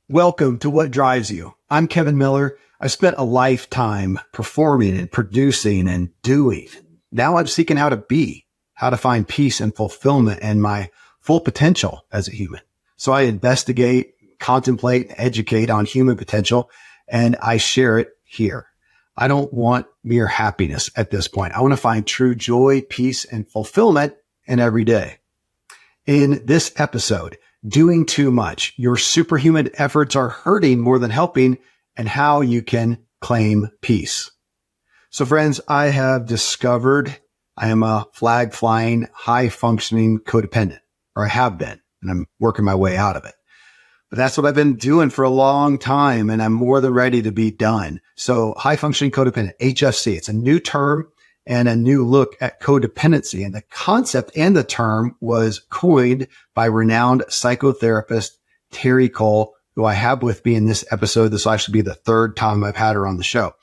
Welcome to What Drives You. I'm Kevin Miller. I spent a lifetime performing and producing and doing. Now I'm seeking how to be, how to find peace and fulfillment and my full potential as a human. So I investigate, contemplate, and educate on human potential, and I share it here. I don't want mere happiness at this point. I want to find true joy, peace, and fulfillment in every day. In this episode, doing too much, your superhuman efforts are hurting more than helping, and how you can claim peace. So friends, I have discovered I am a flag flying, high functioning codependent, or I have been, and I'm working my way out of it. But that's what I've been doing for a long time, and I'm more than ready to be done. So high functioning codependent, HFC, it's a new term and a new look at codependency. And the concept and the term was coined by renowned psychotherapist Terri Cole, who I have with me in this episode. This will actually be the third time I've had her on the show.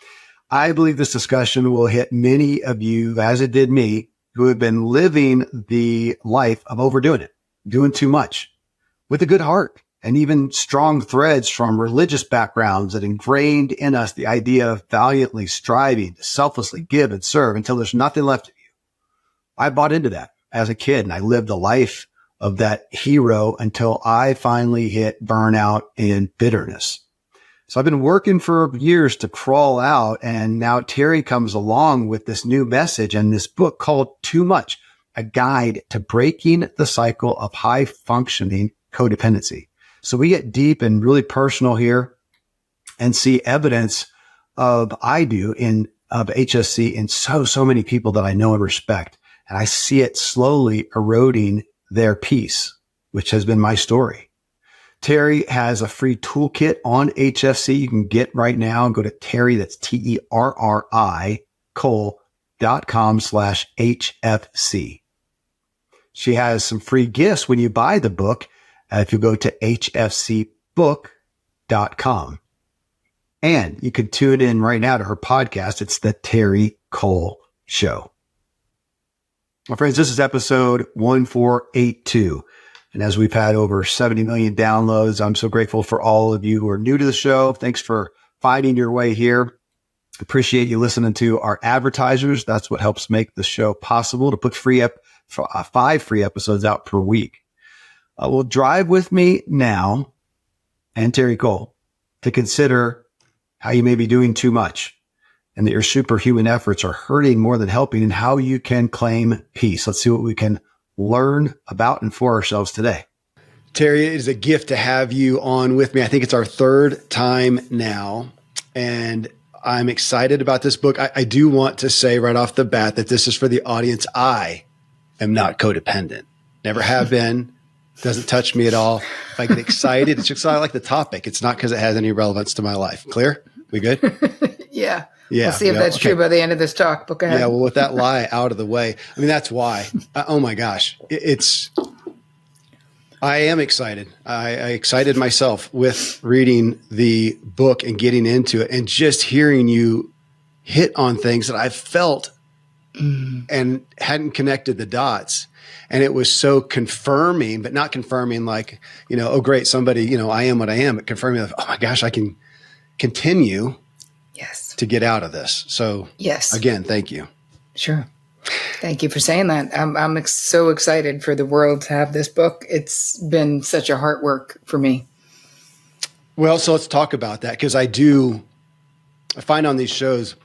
I believe this discussion will hit many of you, as it did me, who have been living the life of overdoing it, doing too much, with a good heart, and even strong threads from religious backgrounds that ingrained in us the idea of valiantly striving to selflessly give and serve until there's nothing left of you. I bought into that as a kid, and I lived a life of that hero until I finally hit burnout and bitterness. So I've been working for years to crawl out, and now Terri comes along with this new message and this book called Too Much, a guide to breaking the cycle of high functioning codependency. So we get deep and really personal here and see evidence of HSC in so many people that I know and respect. And I see it slowly eroding their peace, which has been my story. Terri has a free toolkit on HFC you can get right now. Go to Terri, that's Terri, Cole.com/HFC. She has some free gifts when you buy the book. If you go to hfcbook.com, and you can tune in right now to her podcast. It's the Terri Cole Show. My friends, this is episode 1482. And as we've had over 70 million downloads, I'm so grateful for all of you who are new to the show. Thanks for finding your way here. Appreciate you listening to our advertisers. That's what helps make the show possible, to put 5 free episodes out per week. Will drive with me now and Terri Cole to consider how you may be doing too much and that your superhuman efforts are hurting more than helping, and how you can claim peace. Let's see what we can learn about and for ourselves today. Terri, it is a gift to have you on with me. I think it's our third time now, and I'm excited about this book. I do want to say right off the bat that this is for the audience. I am not codependent. Never have been. Doesn't touch me at all. If I get excited, it's just I like the topic. It's not because it has any relevance to my life. Clear? We good? Yeah. We'll see if that's true by the end of this talk. But go ahead. Yeah. Well, with that lie out of the way, I mean, that's why. Oh my gosh. I am excited. I excited myself with reading the book and getting into it, and just hearing you hit on things that I've felt and hadn't connected the dots. And it was so confirming, but not confirming like, oh, great, somebody, I am what I am, but confirming, like, oh my gosh, I can continue to get out of this. So again, thank you. Sure. Thank you for saying that. I'm so excited for the world to have this book. It's been such a heart work for me. Well, so let's talk about that, because I find on these shows,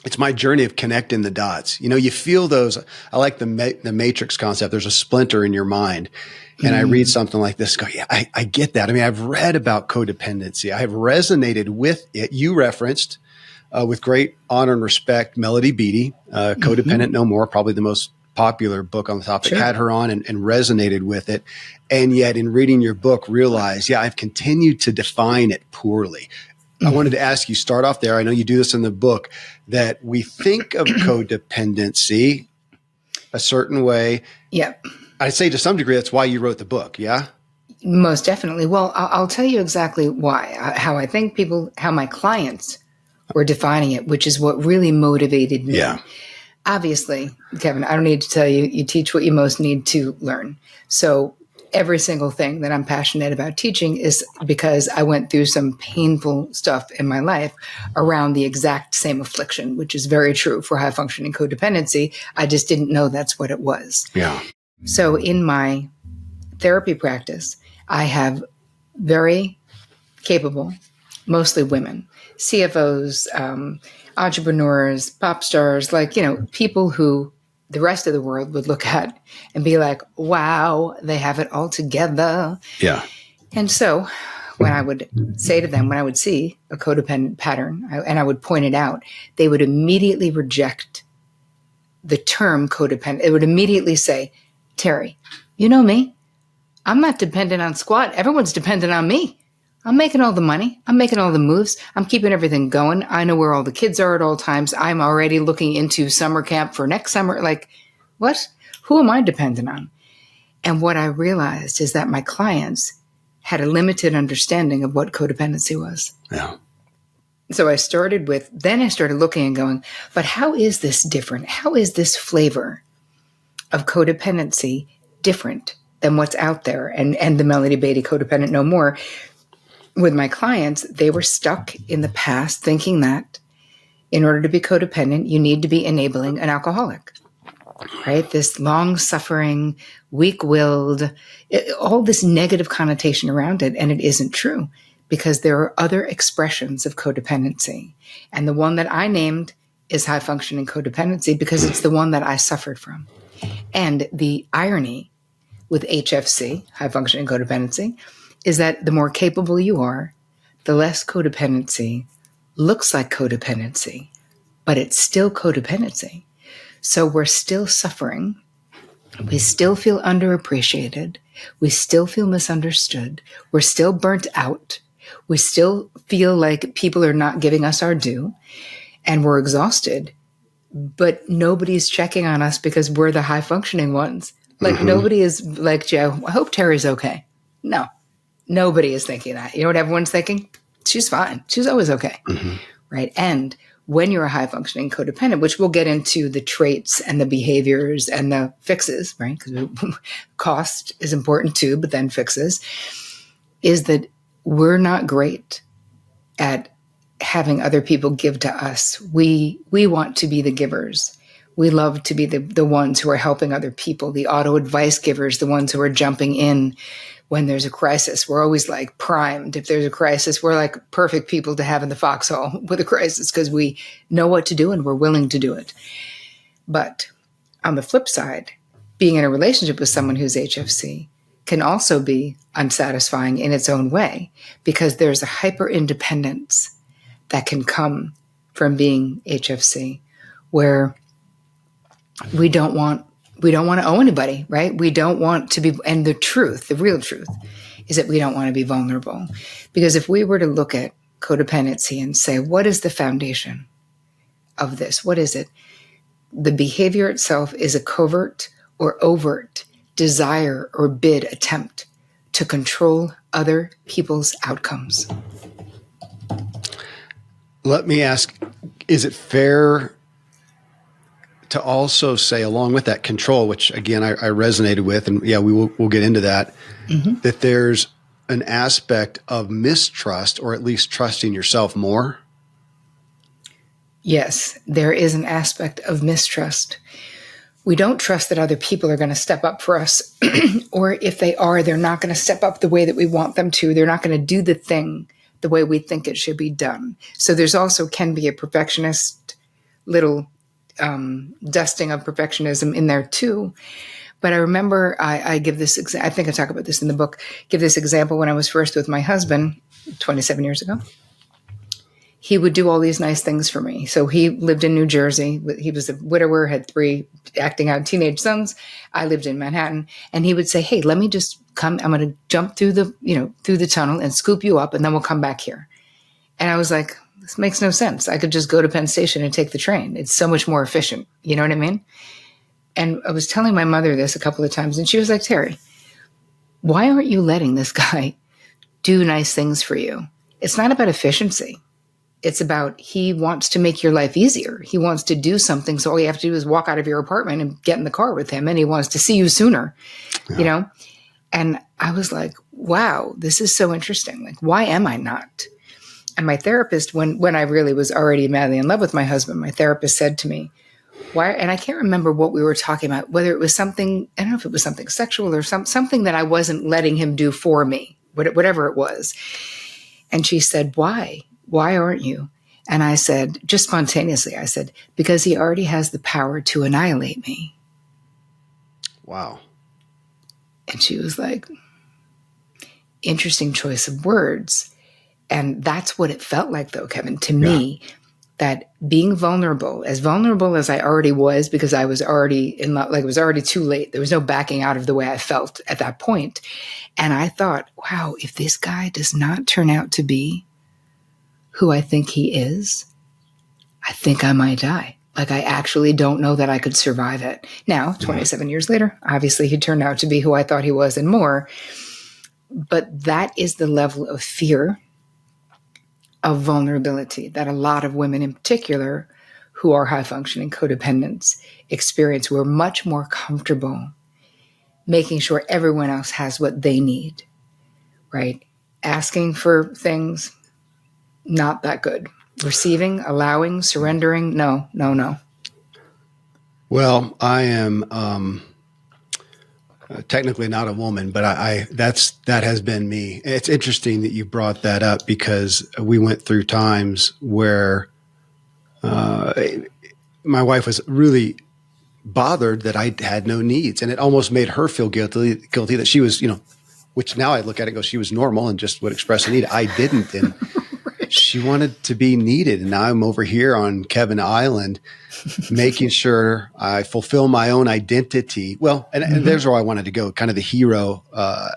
it's my journey of connecting the dots. You feel those. I like the matrix concept. There's a splinter in your mind. And I read something like this, go, yeah, I get that. I mean, I've read about codependency. I have resonated with it. You referenced, with great honor and respect, Melody Beattie, Codependent No More, probably the most popular book on the topic, had her on and resonated with it. And yet in reading your book, realized, I've continued to define it poorly. I wanted to ask you, start off there. I know you do this in the book, that we think of codependency a certain way. Yeah. I'd say to some degree, that's why you wrote the book. Yeah. Most definitely. Well, I'll tell you exactly why, how I think how my clients were defining it, which is what really motivated me. Yeah. Obviously, Kevin, I don't need to tell you, you teach what you most need to learn. So every single thing that I'm passionate about teaching is because I went through some painful stuff in my life around the exact same affliction, which is very true for high functioning codependency. I just didn't know that's what it was. Yeah. So in my therapy practice, I have very capable, mostly women, CFOs, entrepreneurs, pop stars, people who the rest of the world would look at and be like, wow, they have it all together. Yeah. And so when I would say to them, when I would see a codependent pattern and I would point it out, they would immediately reject the term codependent. It would immediately say, Terri, you know me. I'm not dependent on squat. Everyone's dependent on me. I'm making all the money. I'm making all the moves. I'm keeping everything going. I know where all the kids are at all times. I'm already looking into summer camp for next summer. Like, what? Who am I dependent on? And what I realized is that my clients had a limited understanding of what codependency was. Yeah. So I started looking and going, but how is this different? How is this flavor of codependency different than what's out there? And the Melody Beatty Codependent No More. With my clients, they were stuck in the past thinking that in order to be codependent, you need to be enabling an alcoholic, right? This long-suffering, weak-willed, all this negative connotation around it. And it isn't true because there are other expressions of codependency. And the one that I named is high-functioning codependency because it's the one that I suffered from. And the irony with HFC, high-functioning codependency, is that the more capable you are, the less codependency looks like codependency, but it's still codependency. So we're still suffering. We still feel underappreciated. We still feel misunderstood. We're still burnt out. We still feel like people are not giving us our due, and we're exhausted. But nobody's checking on us because we're the high-functioning ones. Like nobody is like, Joe, I hope Terry's okay. No. Nobody is thinking that. You know what everyone's thinking? She's fine. She's always okay. Right? And when you're a high-functioning codependent, which we'll get into the traits and the behaviors and the fixes, right? Because cost is important too, but then fixes, is that we're not great at having other people give to us. We want to be the givers. We love to be the ones who are helping other people, the auto advice givers, the ones who are jumping in when there's a crisis. We're always like primed. If there's a crisis, we're like perfect people to have in the foxhole with a crisis because we know what to do and we're willing to do it. But on the flip side, being in a relationship with someone who's HFC can also be unsatisfying in its own way because there's a hyper independence that can come from being HFC where we don't want to owe anybody, right? We don't want to be, and the real truth is that we don't want to be vulnerable. Because if we were to look at codependency and say, what is the foundation of this? What is it? The behavior itself is a covert or overt desire or bid attempt to control other people's outcomes. Let me ask, is it fair to also say, along with that control, which again I resonated with, and yeah, we'll get into that, that there's an aspect of mistrust, or at least trusting yourself more? Yes, there is an aspect of mistrust. We don't trust that other people are going to step up for us, or if they are, they're not going to step up the way that we want them to. They're not going to do the thing the way we think it should be done. So there's also can be a perfectionist little dusting of perfectionism in there too. But I remember I give this, I think I talk about this in the book, give this example when I was first with my husband 27 years ago. He would do all these nice things for me. So he lived in New Jersey. He was a widower, had 3 acting out teenage sons. I lived in Manhattan. And he would say, hey, let me just come. I'm going to jump through the tunnel and scoop you up, and then we'll come back here. And I was like, this makes no sense. I could just go to Penn Station and take the train. It's so much more efficient. You know what I mean? And I was telling my mother this a couple of times, and she was like, Terri, why aren't you letting this guy do nice things for you? It's not about efficiency. It's about he wants to make your life easier. He wants to do something. So all you have to do is walk out of your apartment and get in the car with him. And he wants to see you sooner, you know? And I was like, wow, this is so interesting. Like, why am I not? And my therapist, when I really was already madly in love with my husband, my therapist said to me, why? And I can't remember what we were talking about, whether it was something, I don't know if it was something sexual or something that I wasn't letting him do for me, whatever it was. And she said, why? Why aren't you? And I said, just spontaneously, I said, because he already has the power to annihilate me. Wow. And she was like, interesting choice of words. And that's what it felt like, though, Kevin, to me, that being vulnerable as I already was, because I was already in love, like it was already too late. There was no backing out of the way I felt at that point. And I thought, wow, if this guy does not turn out to be who I think he is, I think I might die. Like, I actually don't know that I could survive it. Now, 27 years later, obviously he turned out to be who I thought he was and more. But that is the level of fear, of vulnerability, that a lot of women in particular who are high functioning codependents experience. We're much more comfortable making sure everyone else has what they need, right? Asking for things, not that good. Receiving, allowing, surrendering, no. Well, I am technically not a woman, but that has been me. It's interesting that you brought that up, because we went through times where my wife was really bothered that I had no needs, and it almost made her feel guilty that she was, which now I look at it and go, she was normal and just would express a need. I didn't, and she wanted to be needed. And now I'm over here on Kevin Island, making sure I fulfill my own identity. Well, and there's where I wanted to go, kind of the hero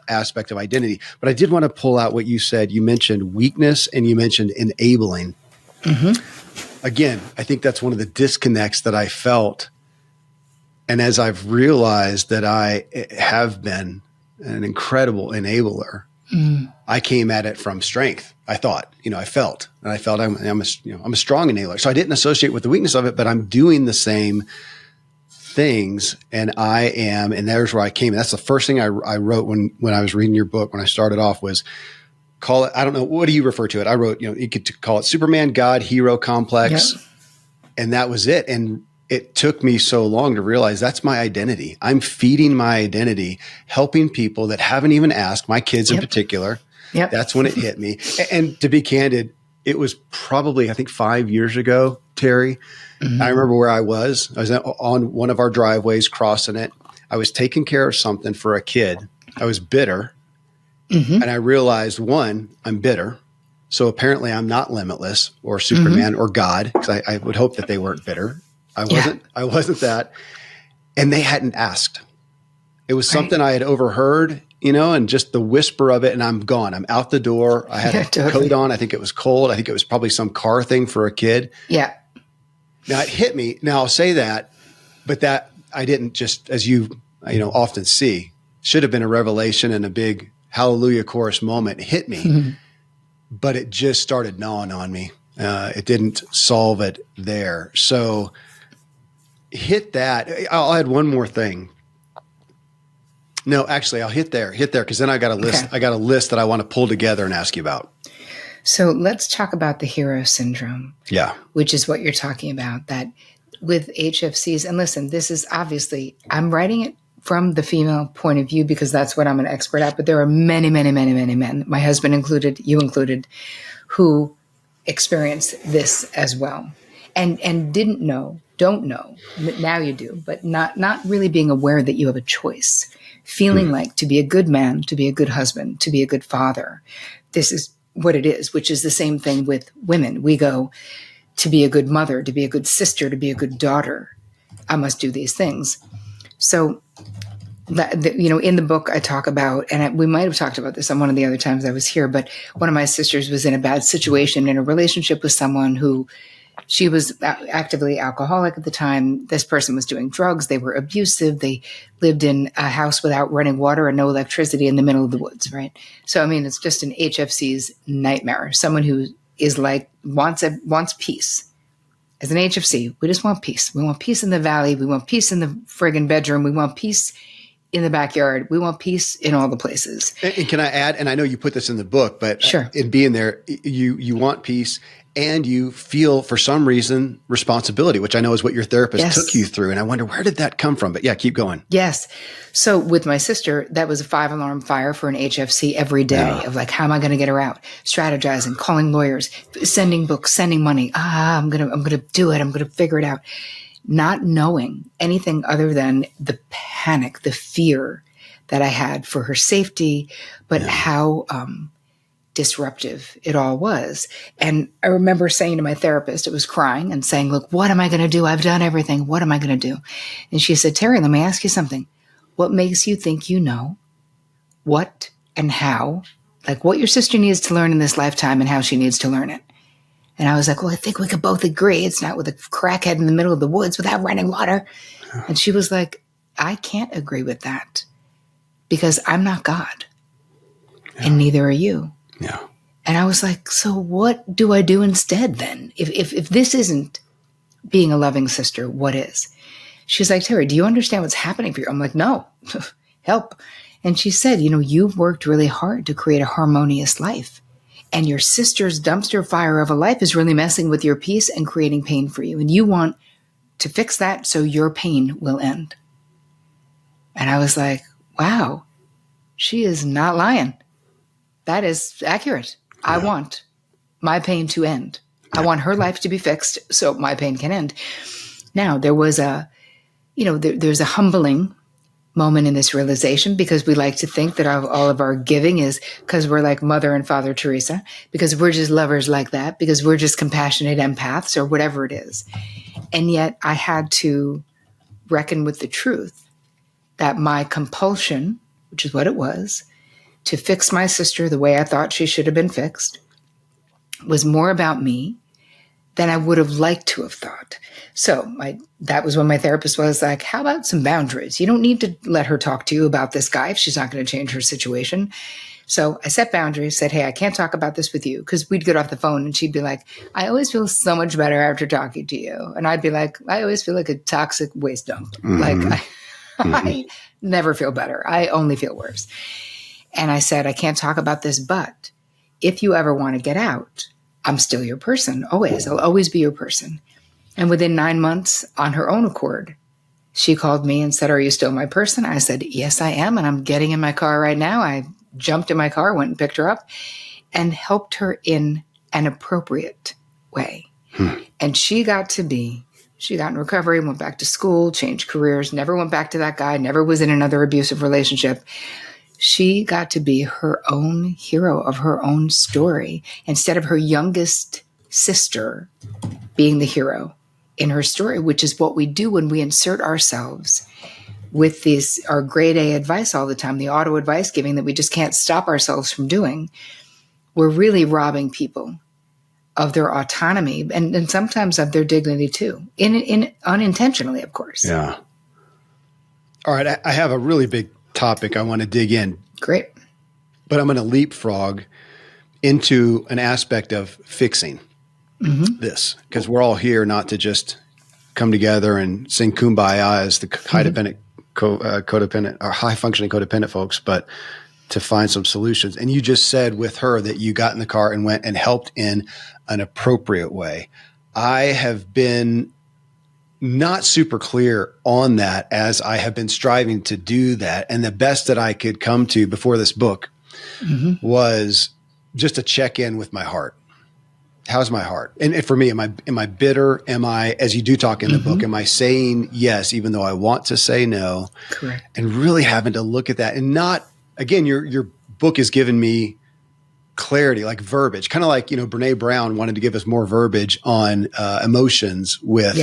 aspect of identity. But I did want to pull out what you said. You mentioned weakness and you mentioned enabling. Again, I think that's one of the disconnects that I felt. And as I've realized that I have been an incredible enabler, I came at it from strength. I thought, I felt I'm a strong enabler. So I didn't associate with the weakness of it, but I'm doing the same things, and and there's where I came. And that's the first thing I wrote when I was reading your book, when I started off, was call it, I don't know, what do you refer to it? I wrote, you could call it Superman, God, hero complex. Yep. And that was it. And it took me so long to realize that's my identity. I'm feeding my identity, helping people that haven't even asked, my kids in particular. Yep. That's when it hit me. And to be candid, it was probably, I think, 5 years ago, Terri. I remember where I was. I was on one of our driveways crossing it. I was taking care of something for a kid. I was bitter. And I realized, one, I'm bitter. So apparently I'm not limitless or Superman or God, because I would hope that they weren't bitter. I wasn't that. And they hadn't asked. It was something I had overheard, and just the whisper of it, and I'm gone. I'm out the door. I had a coat on. I think it was cold. I think it was probably some car thing for a kid. Yeah. Now it hit me. Now I'll say that, but that I didn't just, as you often see, should have been a revelation and a big hallelujah chorus moment. It hit me, but it just started gnawing on me. It didn't solve it there. So hit that. I'll add one more thing. No, actually, I'll hit there, because then I got a list. Okay. I got a list that I want to pull together and ask you about. So let's talk about the hero syndrome. Yeah. Which is what you're talking about, that with HFCs, and listen, this is obviously, I'm writing it from the female point of view because that's what I'm an expert at, but there are many, many, many, many men, my husband included, you included, who experience this as well and don't know. Now you do, but not really being aware that you have a choice. Feeling like to be a good man, to be a good husband, to be a good father. This is what it is, which is the same thing with women. We go to be a good mother, to be a good sister, to be a good daughter. I must do these things. So, in the book I talk about, and we might have talked about this on one of the other times I was here, but one of my sisters was in a bad situation in a relationship with someone who, she was actively alcoholic at the time. This person was doing drugs. They were abusive. They lived in a house without running water and no electricity in the middle of the woods, right? So, it's just an HFC's nightmare. Someone who is like, wants peace. As an HFC, we just want peace. We want peace in the valley. We want peace in the friggin' bedroom. We want peace in the backyard. We want peace in all the places. And can I add, and I know you put this in the book, but Sure. In being there, you want peace and you feel for some reason responsibility, which I know is what your therapist took you through. And I wonder, where did that come from? But yeah, keep going. Yes. So with my sister, that was a 5-alarm fire for an HFC every day of like, how am I going to get her out? Strategizing, calling lawyers, sending books, sending money. I'm going to do it. I'm going to figure it out. Not knowing anything other than the panic, the fear that I had for her safety, but how disruptive it all was. And I remember saying to my therapist, it was crying and saying, look, what am I going to do? I've done everything. What am I going to do? And she said, Terri, let me ask you something. What makes you think you know what and how, like what your sister needs to learn in this lifetime and how she needs to learn it? And I was like, well, I think we could both agree it's not with a crackhead in the middle of the woods without running water. And she was like, I can't agree with that because I'm not God and neither are you. Yeah. And I was like, so what do I do instead then? If this isn't being a loving sister, what is? She's like, Terri, do you understand what's happening for you? I'm like, no, help. And she said, you've worked really hard to create a harmonious life. And your sister's dumpster fire of a life is really messing with your peace and creating pain for you. And you want to fix that so your pain will end. And I was like, wow, she is not lying. That is accurate. Yeah. I want my pain to end. I want her life to be fixed so my pain can end. Now, there was there's a humbling moment in this realization because we like to think that all of our giving is because we're like Mother and Father Teresa, because we're just lovers like that, because we're just compassionate empaths or whatever it is. And yet I had to reckon with the truth that my compulsion, which is what it was, to fix my sister the way I thought she should have been fixed, was more about me than I would have liked to have thought. So that was when my therapist was like, how about some boundaries? You don't need to let her talk to you about this guy if she's not going to change her situation. So I set boundaries, said, hey, I can't talk about this with you, because we'd get off the phone and she'd be like, I always feel so much better after talking to you. And I'd be like, I always feel like a toxic waste dump. Mm-hmm. I never feel better. I only feel worse. And I said, I can't talk about this, but if you ever want to get out, I'm still your person, always. I'll always be your person. And within 9 months, on her own accord, she called me and said, are you still my person? I said, yes, I am. And I'm getting in my car right now. I jumped in my car, went and picked her up and helped her in an appropriate way. And she got in recovery, went back to school, changed careers, never went back to that guy, never was in another abusive relationship. She got to be her own hero of her own story instead of her youngest sister being the hero in her story, which is what we do when we insert ourselves with our grade A advice all the time, the auto advice giving that we just can't stop ourselves from doing. We're really robbing people of their autonomy and sometimes of their dignity too, in unintentionally, of course. Yeah. All right. I have a really big topic I want to dig in. Great. But I'm going to leapfrog into an aspect of fixing this, because we're all here not to just come together and sing Kumbaya as the codependent or high functioning codependent folks, but to find some solutions. And you just said with her that you got in the car and went and helped in an appropriate way. I have been not super clear on that as I have been striving to do that. And the best that I could come to before this book was just to check in with my heart. How's my heart? And for me, am I bitter? Am I, as you do talk in the book, am I saying yes, even though I want to say no? Correct. And really having to look at that and not, again, your book has given me clarity, like verbiage, kind of like, Brene Brown wanted to give us more verbiage on emotions with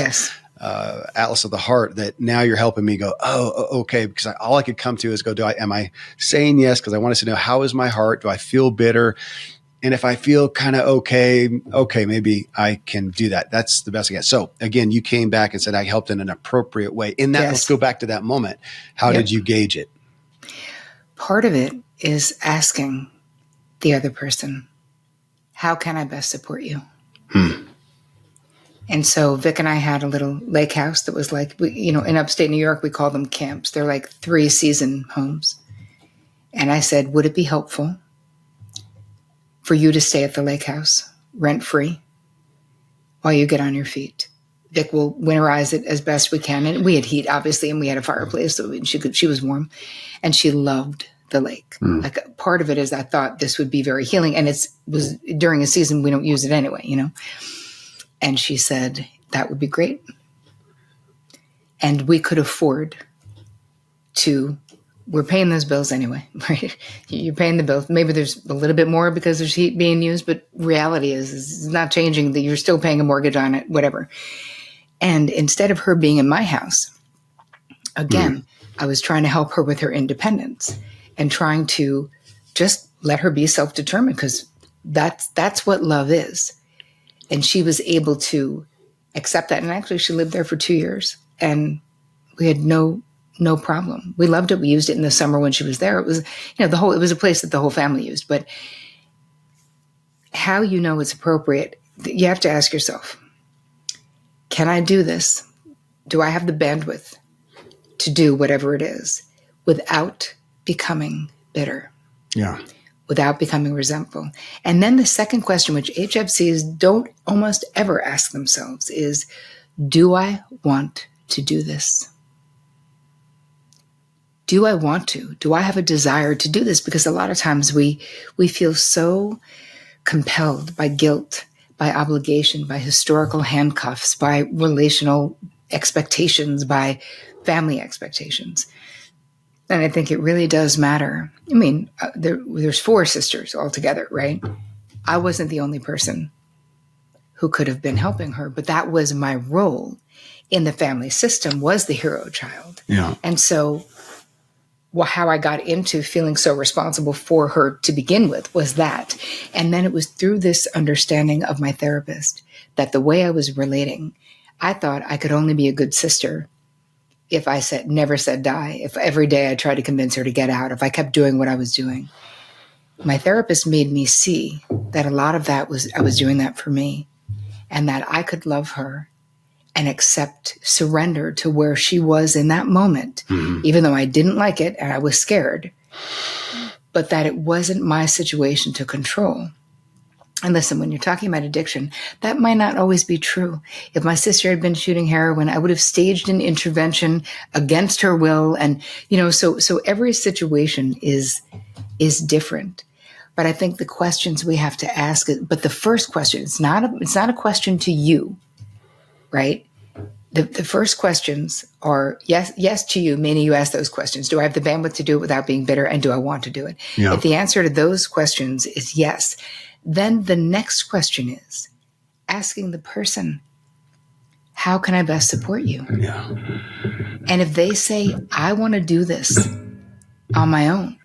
Atlas of the Heart, that now you're helping me go, oh, okay. Because all I could come to is go, am I saying yes? Because I want to know, how is my heart? Do I feel bitter? And if I feel kind of okay, maybe I can do that. That's the best I get. So again, you came back and said, I helped in an appropriate way. In that, let's go back to that moment. How did you gauge it? Part of it is asking the other person, how can I best support you? And so Vic and I had a little lake house that was like, in upstate New York, we call them camps. They're like 3-season homes. And I said, would it be helpful for you to stay at the lake house rent-free while you get on your feet? Vic will winterize it as best we can. And we had heat, obviously, and we had a fireplace, so she was warm. And she loved the lake. Like, part of it is I thought this would be very healing. And it was during a season we don't use it anyway, And she said, that would be great. And we could afford to, we're paying those bills anyway, right? You're paying the bills. Maybe there's a little bit more because there's heat being used, but reality is it's not changing, that you're still paying a mortgage on it, whatever. And instead of her being in my house, again, I was trying to help her with her independence and trying to just let her be self-determined, because that's what love is. And she was able to accept that. And actually, she lived there for 2 years, and we had no problem. We loved it. We used it in the summer when she was there. It was, it was a place that the whole family used. But how it's appropriate, you have to ask yourself, can I do this? Do I have the bandwidth to do whatever it is without becoming bitter? Yeah. Without becoming resentful. And then the second question, which HFCs don't almost ever ask themselves, is, do I want to do this? Do I want to? Do I have a desire to do this? Because a lot of times we feel so compelled by guilt, by obligation, by historical handcuffs, by relational expectations, by family expectations. And I think it really does matter. I mean, there's 4 sisters altogether, right? I wasn't the only person who could have been helping her, but that was my role in the family system, was the hero child. Yeah. And so how I got into feeling so responsible for her to begin with was that. And then it was through this understanding of my therapist that the way I was relating, I thought I could only be a good sister if I never said die, if every day I tried to convince her to get out, if I kept doing what I was doing. My therapist made me see that a lot of that was, I was doing that for me, and that I could love her and surrender to where she was in that moment, even though I didn't like it and I was scared, but that it wasn't my situation to control. And listen, when you're talking about addiction, that might not always be true. If my sister had been shooting heroin, I would have staged an intervention against her will. And, so every situation is different. But I think the questions we have to ask, but the first question, it's not a question to you, right? The first questions are yes to you, meaning you ask those questions. Do I have the bandwidth to do it without being bitter? And do I want to do it? Yeah. If the answer to those questions is yes, then the next question is asking the person, how can I best support you? Yeah. And if they say, I want to do this on my own,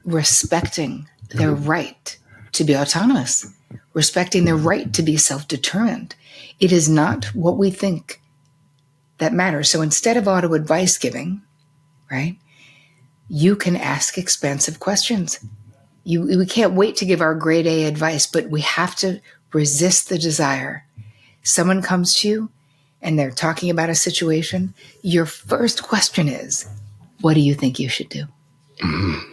respecting their right to be autonomous, respecting their right to be self-determined. It is not what we think that matters. So instead of auto advice giving, right, you can ask expansive questions. We can't wait to give our grade A advice, but we have to resist the desire. Someone comes to you and they're talking about a situation. Your first question is, what do you think you should do? Mm-hmm.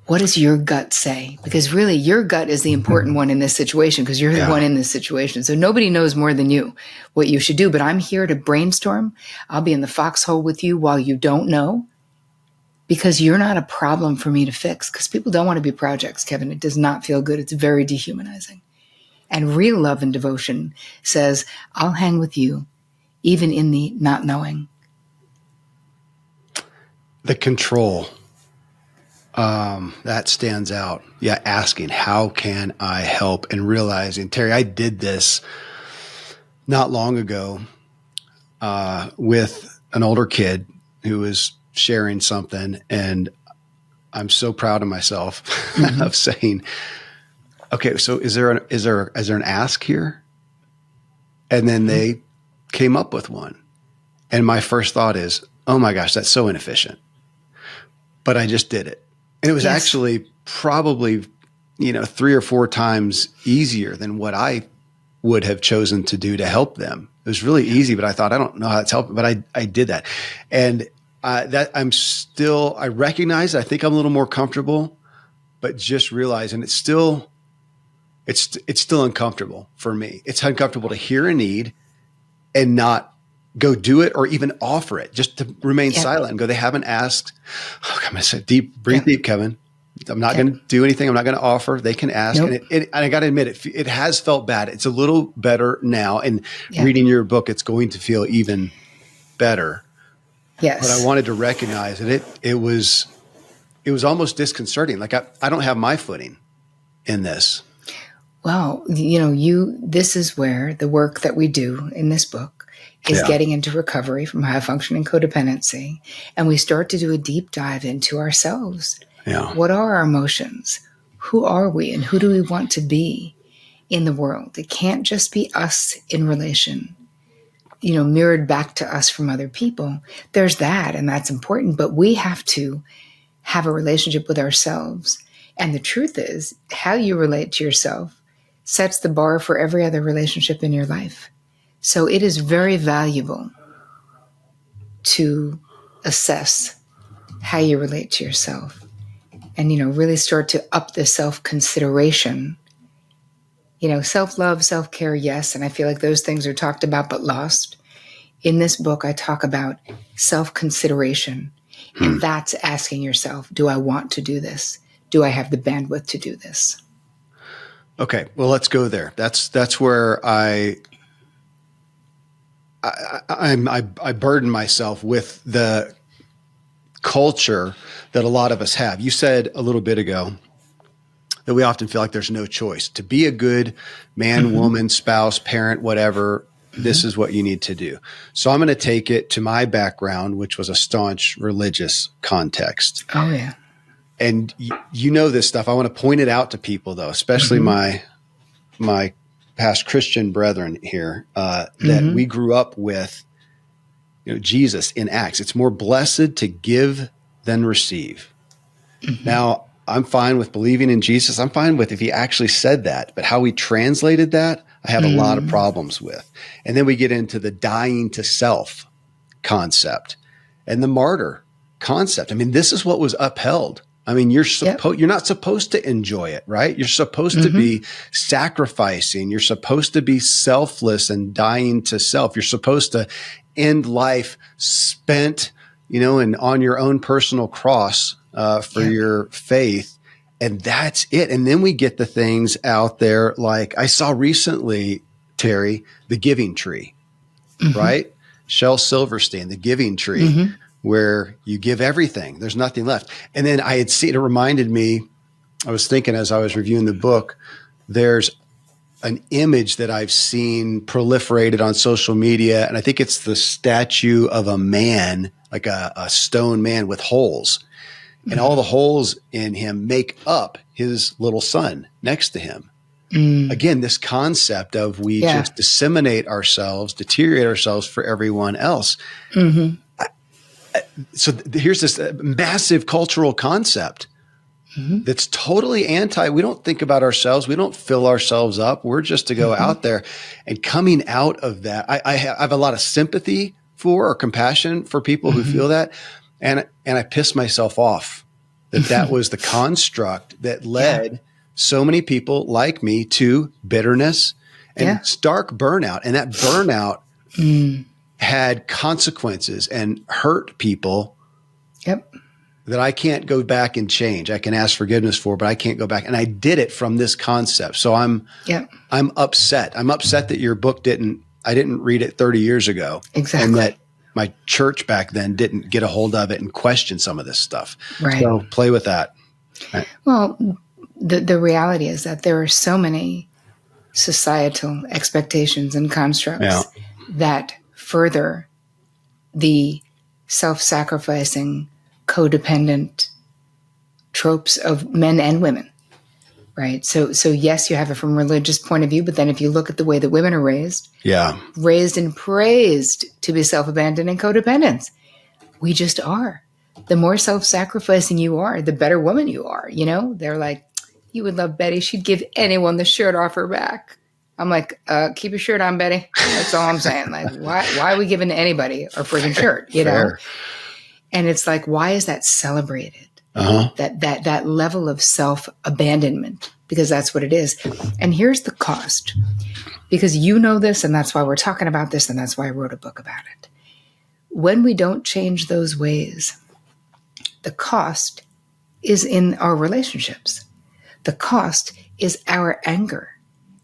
What does your gut say? Because really, your gut is the important one in this situation, because you're the one in this situation. So nobody knows more than you what you should do. But I'm here to brainstorm. I'll be in the foxhole with you while you don't know, because you're not a problem for me to fix. Because people don't want to be projects, Kevin. It does not feel good. It's very dehumanizing. And real love and devotion says, I'll hang with you, even in the not knowing. The control. That stands out. Yeah. Asking, how can I help? And realizing, Terri, I did this not long ago, with an older kid who was sharing something. And I'm so proud of myself of saying, okay, so is there an ask here? And then they came up with one. And my first thought is, oh my gosh, that's so inefficient. But I just did it. And it was actually probably, 3 or 4 times easier than what I would have chosen to do to help them. It was really easy, but I thought, I don't know how it's helping, but I did that. And that I recognize, I think I'm a little more comfortable, but just realizing it's still uncomfortable for me. It's uncomfortable to hear a need and not go do it or even offer it, just to remain silent and go, they haven't asked. Oh, I'm going to say breathe deep, Kevin. I'm not going to do anything. I'm not going to offer. They can ask. Nope. And I got to admit, it has felt bad. It's a little better now. And reading your book, it's going to feel even better. Yes. But I wanted to recognize that it was almost disconcerting. Like I don't have my footing in this. Well, this is where the work that we do in this book is getting into recovery from high functioning codependency. And we start to do a deep dive into ourselves. Yeah. What are our emotions? Who are we? And who do we want to be in the world? It can't just be us in relation, mirrored back to us from other people. There's that, and that's important. But we have to have a relationship with ourselves. And the truth is, how you relate to yourself sets the bar for every other relationship in your life. So it is very valuable to assess how you relate to yourself and, really start to up the self-consideration. Self-love, self-care, yes. And I feel like those things are talked about but lost. In this book, I talk about self-consideration. And that's asking yourself, do I want to do this? Do I have the bandwidth to do this? Okay, well, let's go there. That's where I burden myself with the culture that a lot of us have. You said a little bit ago that we often feel like there's no choice. To be a good man, woman, spouse, parent, whatever, this is what you need to do. So I'm going to take it to my background, which was a staunch religious context. Oh, yeah. And you know this stuff. I want to point it out to people, though, especially my past Christian brethren here, that we grew up with Jesus in Acts. It's more blessed to give than receive. Now, I'm fine with believing in Jesus. I'm fine with if he actually said that. But how we translated that, I have a lot of problems with. And then we get into the dying to self concept and the martyr concept. I mean, this is what was upheld. I mean, you're not supposed to enjoy it, right? You're supposed to be sacrificing. You're supposed to be selfless and dying to self. You're supposed to end life spent, and on your own personal cross for your faith. And that's it. And then we get the things out there like I saw recently, Terri, the Giving Tree, right? Shel Silverstein, the Giving Tree. Where you give everything, there's nothing left. And then I had seen, it reminded me, I was thinking as I was reviewing the book, there's an image that I've seen proliferated on social media. And I think it's the statue of a man, like a stone man with holes. And all the holes in him make up his little son next to him. Again, this concept of we just disseminate ourselves, deteriorate ourselves for everyone else. So here's this massive cultural concept that's totally we don't think about ourselves. We don't fill ourselves up. We're just to go out there. And coming out of that, I have a lot of sympathy for or compassion for people who feel that. And I piss myself off that was the construct that led so many people like me to bitterness and stark burnout. And that burnout had consequences and hurt people that I can't go back and change. I can ask forgiveness for, but I can't go back. And I did it from this concept. So I'm upset. I'm upset that your book I didn't read it 30 years ago. Exactly. And that my church back then didn't get a hold of it and question some of this stuff. Right. So play with that. Right. Well, the reality is that there are so many societal expectations and constructs that further the self-sacrificing, codependent tropes of men and women, right? So yes, you have it from a religious point of view, but then if you look at the way that women are raised and praised to be self-abandoning codependents, we just are. The more self-sacrificing you are, the better woman you are. They're like, you would love Betty. She'd give anyone the shirt off her back. I'm like, keep your shirt on, Betty. That's all I'm saying. Like, why are we giving anybody our freaking shirt? You know? And it's like, why is that celebrated? That level of self-abandonment, because that's what it is. And here's the cost, because you know this, and that's why we're talking about this, and that's why I wrote a book about it. When we don't change those ways, the cost is in our relationships. The cost is our anger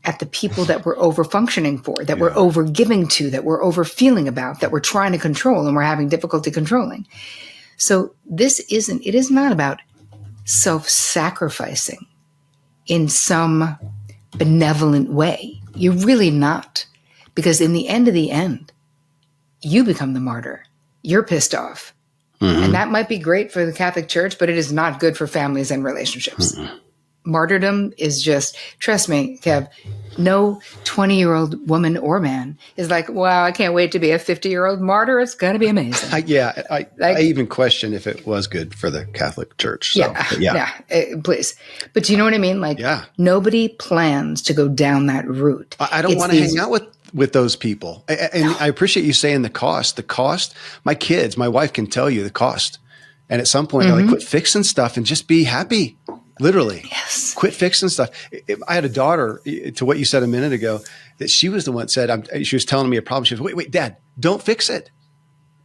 at the people that we're over-functioning for, that we're over-giving to, that we're over-feeling about, that we're trying to control and we're having difficulty controlling. So it is not about self-sacrificing in some benevolent way. You're really not. Because in the end, you become the martyr. You're pissed off. Mm-hmm. And that might be great for the Catholic Church, but it is not good for families and relationships. Mm-hmm. Martyrdom is just, trust me, Kev, no 20-year-old woman or man is like, wow, I can't wait to be a 50-year-old martyr. It's going to be amazing. I even question if it was good for the Catholic Church. So, please. But do you know what I mean? Like, nobody plans to go down that route. I don't want to hang out with those people. And I appreciate you saying the cost. The cost, my kids, my wife can tell you the cost. And at some point, they're like, quit fixing stuff and just be happy. Literally. Yes. Quit fixing stuff. I had a daughter, to what you said a minute ago, that she was the one that said, she was telling me a problem. She was, wait, Dad, don't fix it.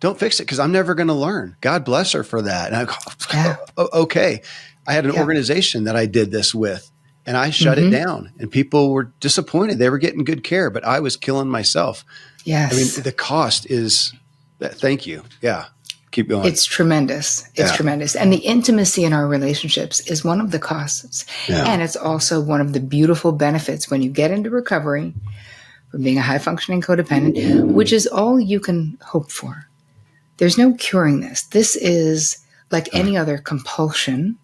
Don't fix it, because I'm never going to learn. God bless her for that. And I go, okay. I had an organization that I did this with, and I shut it down, and people were disappointed. They were getting good care, but I was killing myself. Yes. I mean, the cost is that. Thank you. Yeah. Keep going. It's tremendous. It's tremendous. And the intimacy in our relationships is one of the costs. Yeah. And it's also one of the beautiful benefits when you get into recovery from being a high functioning codependent, which is all you can hope for. There's no curing this. This is like any other compulsion,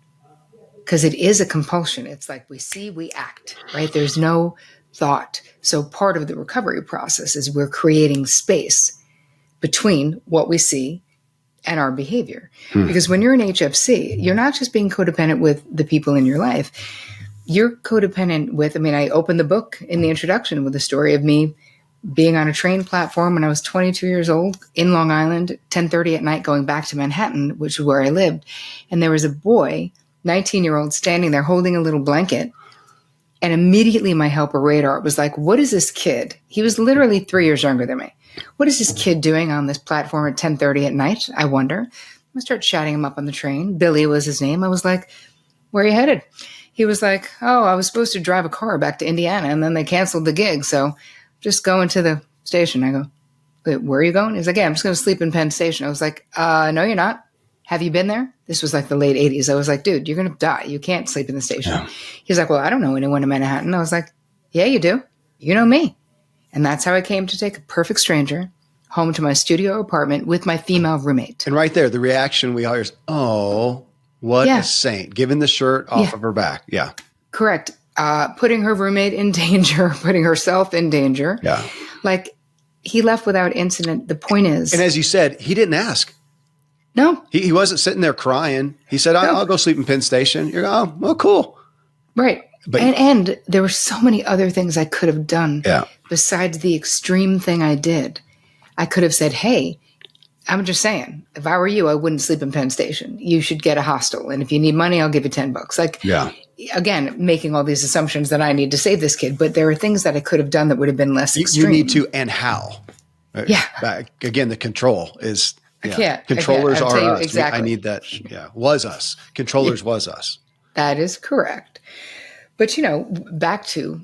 because it is a compulsion. It's like we see, we act, right? There's no thought. So part of the recovery process is we're creating space between what we see and our behavior. Because when you're in HFC, you're not just being codependent with the people in your life. You're codependent with, I opened the book in the introduction with a story of me being on a train platform when I was 22 years old in Long Island, 10:30 at night, going back to Manhattan, which is where I lived. And there was a boy, 19-year-old, standing there holding a little blanket. And immediately my helper radar was like, what is this kid? He was literally 3 years younger than me. What is this kid doing on this platform at 10:30 at night? I wonder. I start chatting him up on the train. Billy was his name. I was like, where are you headed? He was like, oh, I was supposed to drive a car back to Indiana, and then they canceled the gig. So just going to the station. I go, wait, where are you going? He's like, yeah, I'm just going to sleep in Penn Station. I was like, no, you're not. Have you been there? This was like the late 80s. I was like, dude, you're going to die. You can't sleep in the station. Yeah. He's like, well, I don't know anyone in Manhattan. I was like, yeah, you do. You know me. And that's how I came to take a perfect stranger home to my studio apartment with my female roommate. And right there, the reaction we all hear is, oh, what a saint, giving the shirt off of her back. Yeah. Correct. Putting her roommate in danger, putting herself in danger. Yeah. Like, he left without incident. The point is. And as you said, he didn't ask. No. He wasn't sitting there crying. He said, I'll go sleep in Penn Station. You're oh, well, cool. Right. But, and there were so many other things I could have done besides the extreme thing I did. I could have said, hey, I'm just saying, if I were you, I wouldn't sleep in Penn Station. You should get a hostel. And if you need money, I'll give you $10. Like, again, making all these assumptions that I need to save this kid. But there are things that I could have done that would have been less extreme. You need to, and how. Yeah. Again, the control is, controllers are us. Exactly. I need that. Yeah. Was us. Controllers was us. That is correct. But, back to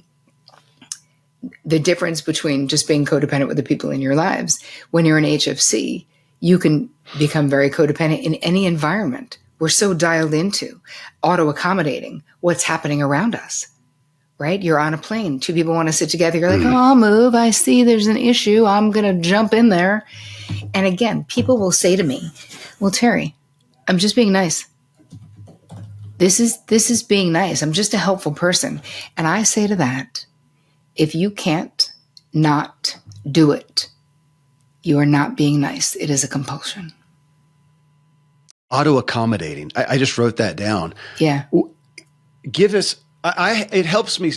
the difference between just being codependent with the people in your lives. When you're in HFC, you can become very codependent in any environment. We're so dialed into auto-accommodating what's happening around us, right? You're on a plane. Two people want to sit together. You're like, oh, I'll move. I see there's an issue. I'm going to jump in there. And again, people will say to me, well, Terri, I'm just being nice. This is being nice. I'm just a helpful person. And I say to that, if you can't not do it, you are not being nice. It is a compulsion. Auto-accommodating. I just wrote that down. Yeah. Give us, it helps me.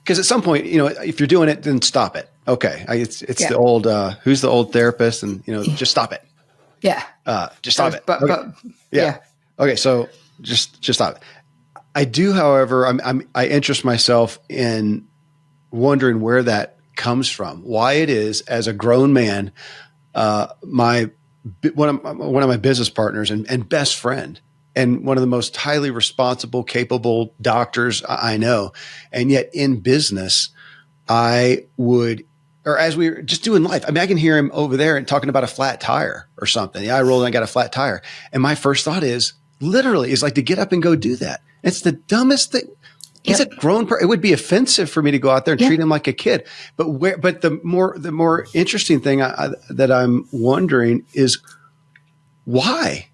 because at some point, if you're doing it, then stop it. Okay. It's the old, who's the old therapist, and, just stop it. Yeah. Just stop it. But Okay. yeah. Okay. So just stop it. I do, however, I interest myself in wondering where that comes from, why it is, as a grown man, one of my business partners and best friend, and one of the most highly responsible, capable doctors I know. And yet in business, as we were just doing life, I can hear him over there and talking about a flat tire or something. Yeah, I rolled and I got a flat tire. And my first thought is like to get up and go do that. It's the dumbest thing. He's a grown person. It would be offensive for me to go out there and treat him like a kid. But the more interesting thing that I'm wondering is why.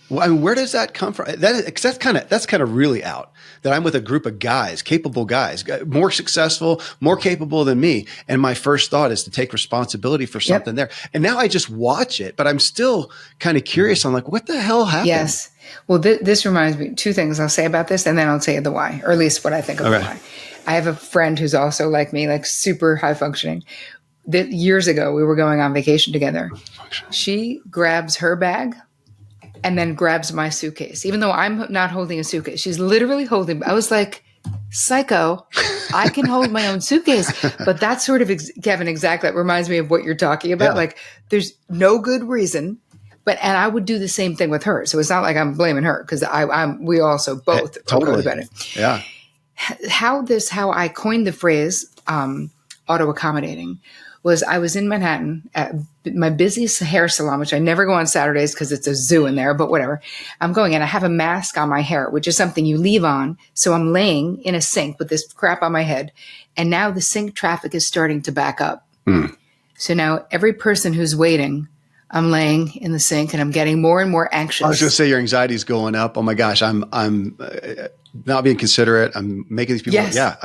Where does that come from? That's kind of really out. That I'm with a group of guys, capable guys, more successful, more capable than me, and my first thought is to take responsibility for something there. And now I just watch it, but I'm still kind of curious. I'm like, what the hell happened? Yes. Well, this reminds me, two things I'll say about this, and then I'll tell you the why, or at least what I think of the why. I have a friend who's also like me, like super high functioning. Years ago, we were going on vacation together. She grabs her bag and then grabs my suitcase, even though I'm not holding a suitcase. She's literally holding. I was like, psycho, I can hold my own suitcase. But that's sort of, Kevin, exactly. That reminds me of what you're talking about. Yeah. Like, there's no good reason. And I would do the same thing with her. So it's not like I'm blaming her, because we also both are codependent. Yeah. How I coined the phrase auto-accommodating was, I was in Manhattan at my busiest hair salon, which I never go on Saturdays because it's a zoo in there, but whatever. I'm going in. I have a mask on my hair, which is something you leave on. So I'm laying in a sink with this crap on my head. And now the sink traffic is starting to back up. So now every person who's waiting, I'm laying in the sink and I'm getting more and more anxious. I was going to say your anxiety is going up. Oh my gosh, I'm not being considerate. I'm making these people. Yes. Yeah,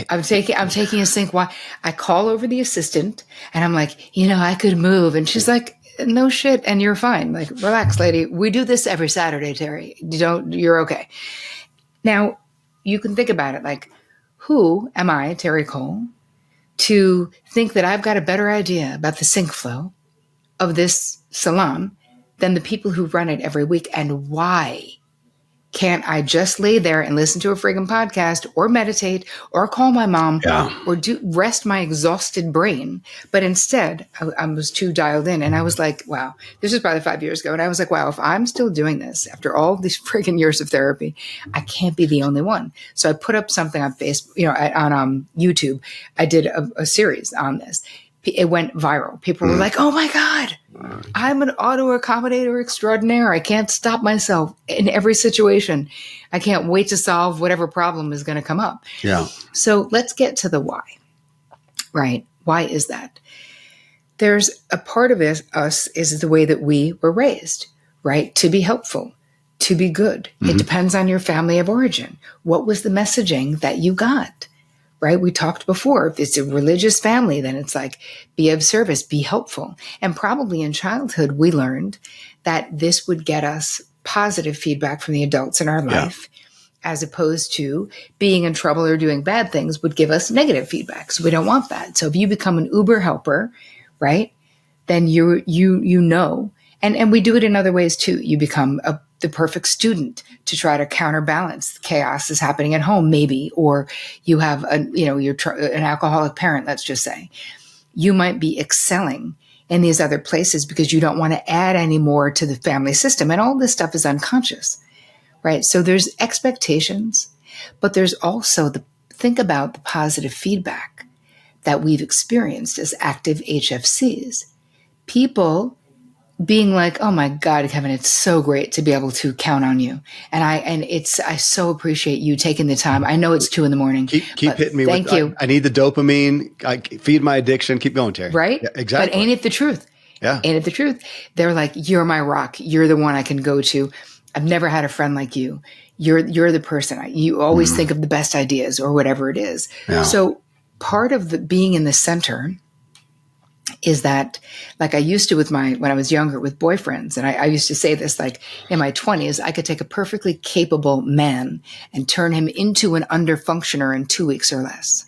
I'm taking a sink. Why? I call over the assistant and I'm like, I could move, and she's like, no shit, and you're fine. Like, relax, lady. We do this every Saturday, Terri. You're okay. Now you can think about it. Like, who am I, Terri Cole, to think that I've got a better idea about the sink flow of this salon than the people who run it every week? And why can't I just lay there and listen to a friggin' podcast, or meditate, or call my mom, or rest my exhausted brain? But instead, I was too dialed in, and I was like, wow, this was probably 5 years ago. And I was like, wow, if I'm still doing this after all these friggin' years of therapy, I can't be the only one. So I put up something on Facebook, on YouTube. I did a series on this. It went viral. People were like, oh my God, I'm an auto-accommodator extraordinaire. I can't stop myself in every situation. I can't wait to solve whatever problem is going to come up. Yeah. So let's get to the why, right? Why is that? There's a part of us is the way that we were raised, right? To be helpful, to be good. It depends on your family of origin. What was the messaging that you got? Right? We talked before, if it's a religious family, then it's like, be of service, be helpful. And probably in childhood, we learned that this would get us positive feedback from the adults in our life, as opposed to being in trouble or doing bad things would give us negative feedback. So we don't want that. So if you become an Uber helper, right, then you know, and we do it in other ways too. You become the perfect student to try to counterbalance chaos is happening at home, maybe, or you have you're an alcoholic parent, let's just say. You might be excelling in these other places because you don't want to add any more to the family system. And all this stuff is unconscious, right? So there's expectations, but there's also think about the positive feedback that we've experienced as active HFCs. People being like, oh my God, Kevin, it's so great to be able to count on you. And I so appreciate you taking the time. I know it's 2 a.m. Keep hitting me. Thank you. I need the dopamine. I feed my addiction. Keep going, Terri. Right? Yeah, exactly. But ain't it the truth? Yeah. Ain't it the truth? They're like, you're my rock. You're the one I can go to. I've never had a friend like you. You're the person. You always think of the best ideas or whatever it is. Yeah. So part of being in the center is that, like I used to when I was younger with boyfriends, and I used to say this, like in my 20s, I could take a perfectly capable man and turn him into an under-functioner in 2 weeks or less.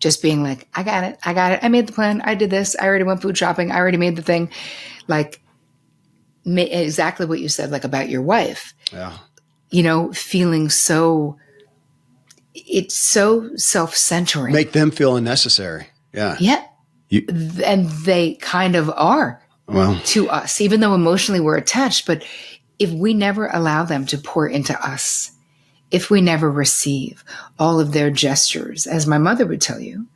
just being like, I got it. I made the plan. I did this. I already went food shopping. I already made the thing. Like exactly what you said, like about your wife, Yeah. Feeling it's so self-centering. Make them feel unnecessary. Yeah. Yeah. And they kind of are to us, even though emotionally we're attached. But if we never allow them to pour into us, if we never receive all of their gestures, as my mother would tell you,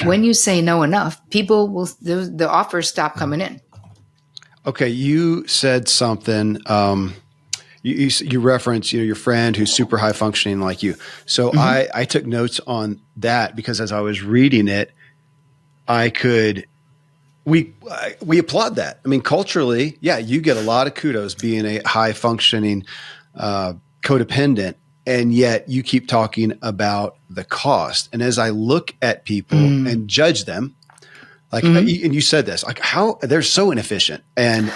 when you say no enough, the offers stop coming in. Okay. You said something, you reference, your friend who's super high functioning like you. So I took notes on that because as I was reading it, we applaud that. I mean, culturally, yeah, you get a lot of kudos being a high functioning codependent, and yet you keep talking about the cost. And as I look at people and judge them, like, and you said this, like how they're so inefficient, and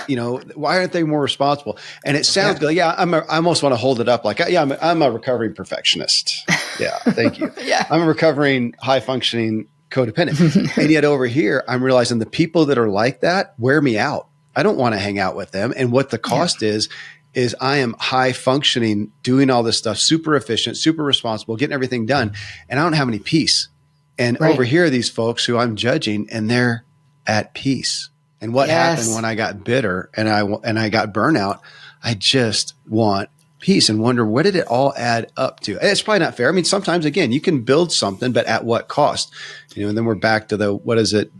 why aren't they more responsible? And it sounds good. Yeah, I almost want to hold it up, like, yeah, I'm a recovering perfectionist. Yeah, thank you. Yeah, I'm a recovering high functioning codependent. And yet over here, I'm realizing the people that are like that wear me out. I don't want to hang out with them. And what the cost is I am high functioning, doing all this stuff, super efficient, super responsible, getting everything done. And I don't have any peace. And over here, these folks who I'm judging, and they're at peace. And what happened when I got bitter and I got burnout, I just want peace and wonder, what did it all add up to? And it's probably not fair. I mean, sometimes, again, you can build something, but at what cost? And then we're back to what does it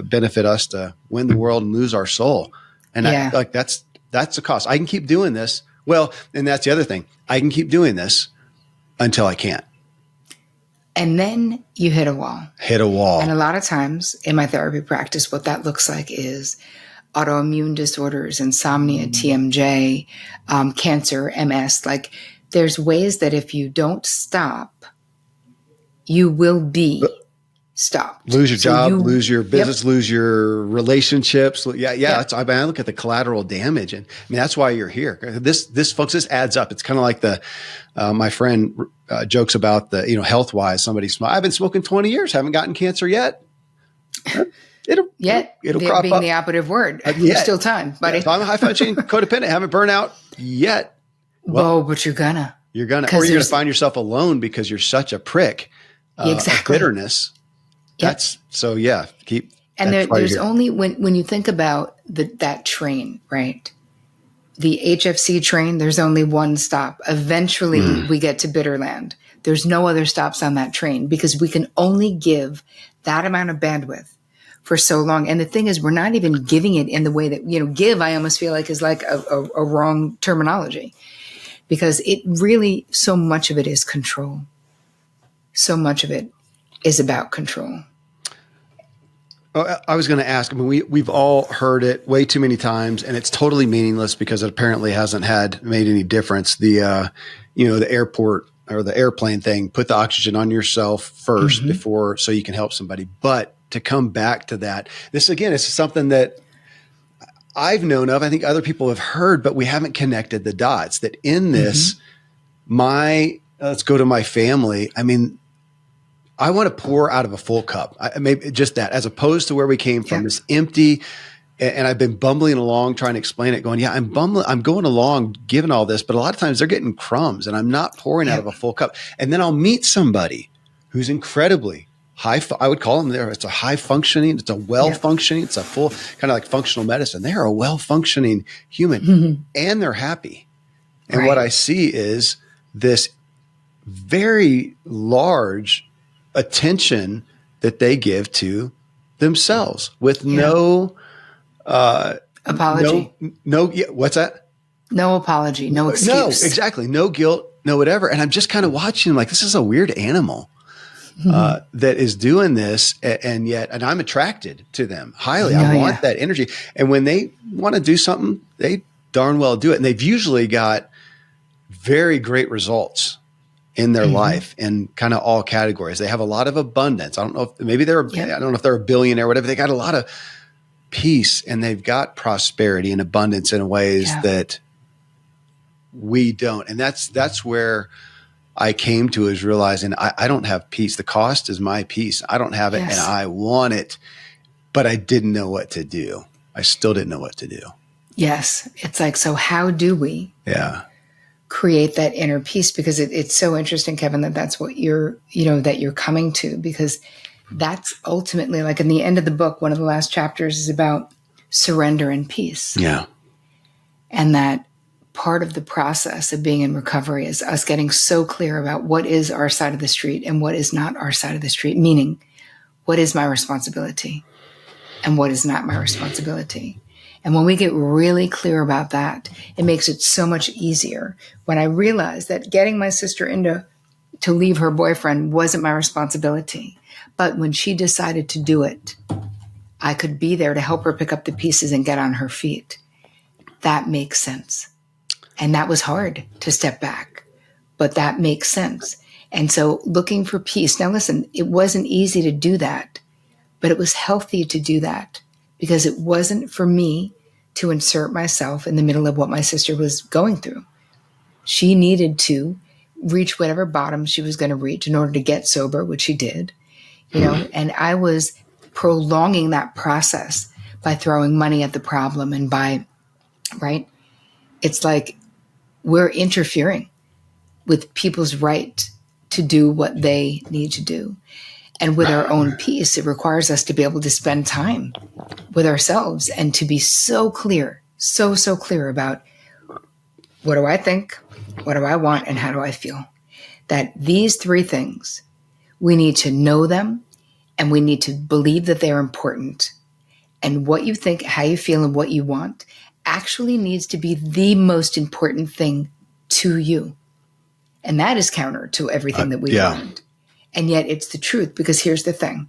benefit us to win the world and lose our soul? And that's the cost. I can keep doing this. Well, and that's the other thing. I can keep doing this until I can't. And then you hit a wall. And a lot of times in my therapy practice, what that looks like is autoimmune disorders, insomnia, TMJ, cancer, MS. Like there's ways that if you don't stop, you will be stopped. Lose your job, lose your business, lose your relationships. Yeah. I look at the collateral damage, and I mean, that's why you're here. This folks, this adds up. It's kind of like my friend jokes about the, health wise, I've been smoking 20 years, haven't gotten cancer yet. It'll crop being up. The operative word. There's still time, buddy. So I'm a high functioning codependent, haven't burned out yet. Well, but you're gonna, or you're going to find yourself alone because you're such a prick. Of bitterness. That's so, keep. And there's only, when you think about that train, right? The HFC train, there's only one stop. Eventually we get to Bitterland. There's no other stops on that train because we can only give that amount of bandwidth for so long. And the thing is, we're not even giving it in the way that, give, I almost feel like is like a wrong terminology, because it really, so much of it is control. So much of it is about control. I was going to ask, I mean, we've all heard it way too many times, and it's totally meaningless because it apparently hasn't made any difference. The airport or the airplane thing, put the oxygen on yourself first before, so you can help somebody. But to come back to that, this again, is something that I've known of. I think other people have heard, but we haven't connected the dots that in this, let's go to my family. I mean, I want to pour out of a full cup. Maybe just that, as opposed to where we came from, this empty. And I've been bumbling along trying to explain it, going, I'm going along, giving all this, but a lot of times they're getting crumbs and I'm not pouring out of a full cup. And then I'll meet somebody who's incredibly high. I would call them there. It's a high functioning. It's a well functioning. It's a full kind of like functional medicine. They are a well functioning human and they're happy. And what I see is this very large attention that they give to themselves with no apology. What's that? No apology, no excuse. No, exactly. No guilt, no whatever. And I'm just kind of watching like, this is a weird animal that is doing this. And I'm attracted to them highly. I want that energy. And when they want to do something, they darn well do it. And they've usually got very great results in their life in kind of all categories. They have a lot of abundance. I don't know if maybe I don't know if they're a billionaire or whatever. They got a lot of peace and they've got prosperity and abundance in ways that we don't. And that's where I came to is realizing I don't have peace. The cost is my peace. I don't have it and I want it, but I didn't know what to do. I still didn't know what to do. Yes. It's like, so how do we create that inner peace? Because it's so interesting, Kevin, that's what that you're coming to, because that's ultimately, like in the end of the book, one of the last chapters is about surrender and peace. Yeah. And that part of the process of being in recovery is us getting so clear about what is our side of the street and what is not our side of the street, meaning what is my responsibility and what is not my responsibility. And when we get really clear about that, it makes it so much easier. When I realized that getting my sister to leave her boyfriend wasn't my responsibility, but when she decided to do it, I could be there to help her pick up the pieces and get on her feet. That makes sense. And that was hard to step back, but that makes sense. And so looking for peace. Now listen, it wasn't easy to do that, but it was healthy to do that because it wasn't for me to insert myself in the middle of what my sister was going through. She needed to reach whatever bottom she was going to reach in order to get sober, which she did, and I was prolonging that process by throwing money at the problem and right? It's like we're interfering with people's right to do what they need to do. And with our own peace, it requires us to be able to spend time with ourselves and to be so clear, so clear about what do I think, what do I want, and how do I feel. That these three things, we need to know them and we need to believe that they're important. And what you think, how you feel, and what you want actually needs to be the most important thing to you. And that is counter to everything that we've learned. And yet it's the truth, because here's the thing.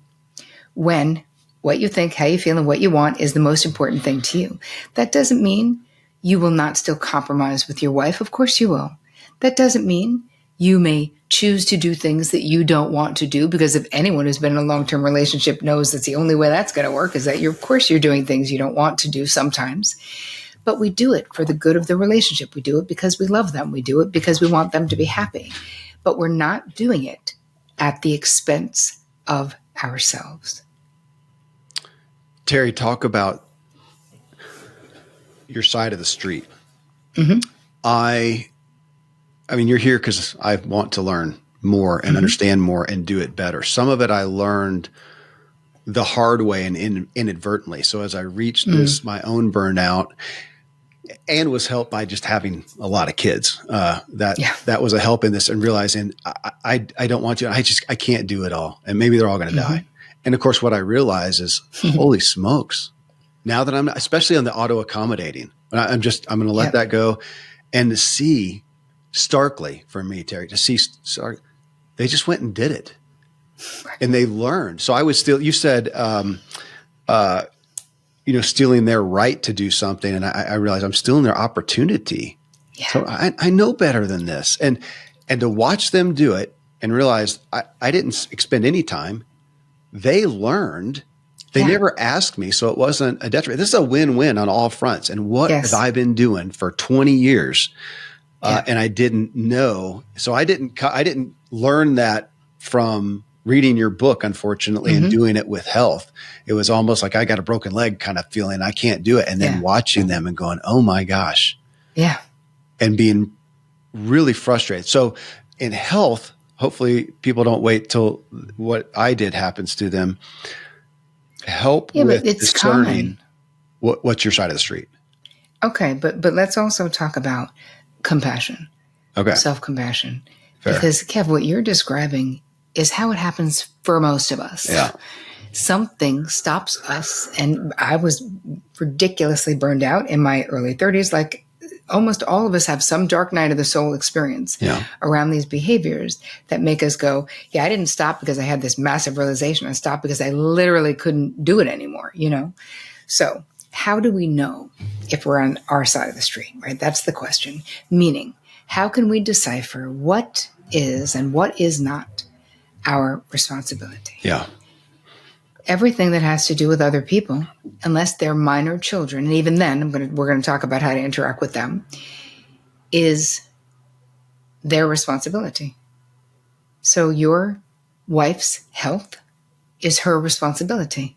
When what you think, how you feel, and what you want is the most important thing to you, that doesn't mean you will not still compromise with your wife. Of course you will. That doesn't mean you may choose to do things that you don't want to do, because if anyone who's been in a long-term relationship knows that's the only way that's going to work is that of course you're doing things you don't want to do sometimes. But we do it for the good of the relationship. We do it because we love them. We do it because we want them to be happy. But we're not doing it at the expense of ourselves. Terri, talk about your side of the street. Mm-hmm. I mean, you're here because I want to learn more and understand more and do it better. Some of it I learned the hard way and inadvertently. So as I reached my own burnout, and was helped by just having a lot of kids, that was a help in this, and realizing I don't want to, I can't do it all. And maybe they're all going to die. And of course, what I realize is, holy smokes, now that I'm, especially on the auto accommodating, I'm going to let that go, and to see starkly for me, Terri, they just went and did it, and they learned. So I was still, you said, stealing their right to do something. And I realized I'm stealing their opportunity. Yeah. So I know better than this. And to watch them do it and realize I didn't expend any time. They learned. They never asked me. So it wasn't a detriment. This is a win-win on all fronts. And what have I been doing for 20 years? And I didn't know. So I didn't learn that from reading your book, unfortunately, and doing it with health. It was almost like I got a broken leg kind of feeling. I can't do it. And then watching them and going, oh my gosh. Yeah. And being really frustrated. So in health, hopefully people don't wait till what I did happens to them. Help with discerning what's your side of the street. Okay. But let's also talk about compassion. Okay. Self-compassion. Fair. Because Kev, what you're describing is how it happens for most of us. Yeah. Something stops us. And I was ridiculously burned out in my early 30s. Like almost all of us have some dark night of the soul experience around these behaviors that make us go, I didn't stop because I had this massive realization. I stopped because I literally couldn't do it anymore, So how do we know if we're on our side of the street, right? That's the question. Meaning, how can we decipher what is and what is not our responsibility? Yeah. Everything that has to do with other people, unless they're minor children, and even then we're going to talk about how to interact with them, is their responsibility. So your wife's health is her responsibility.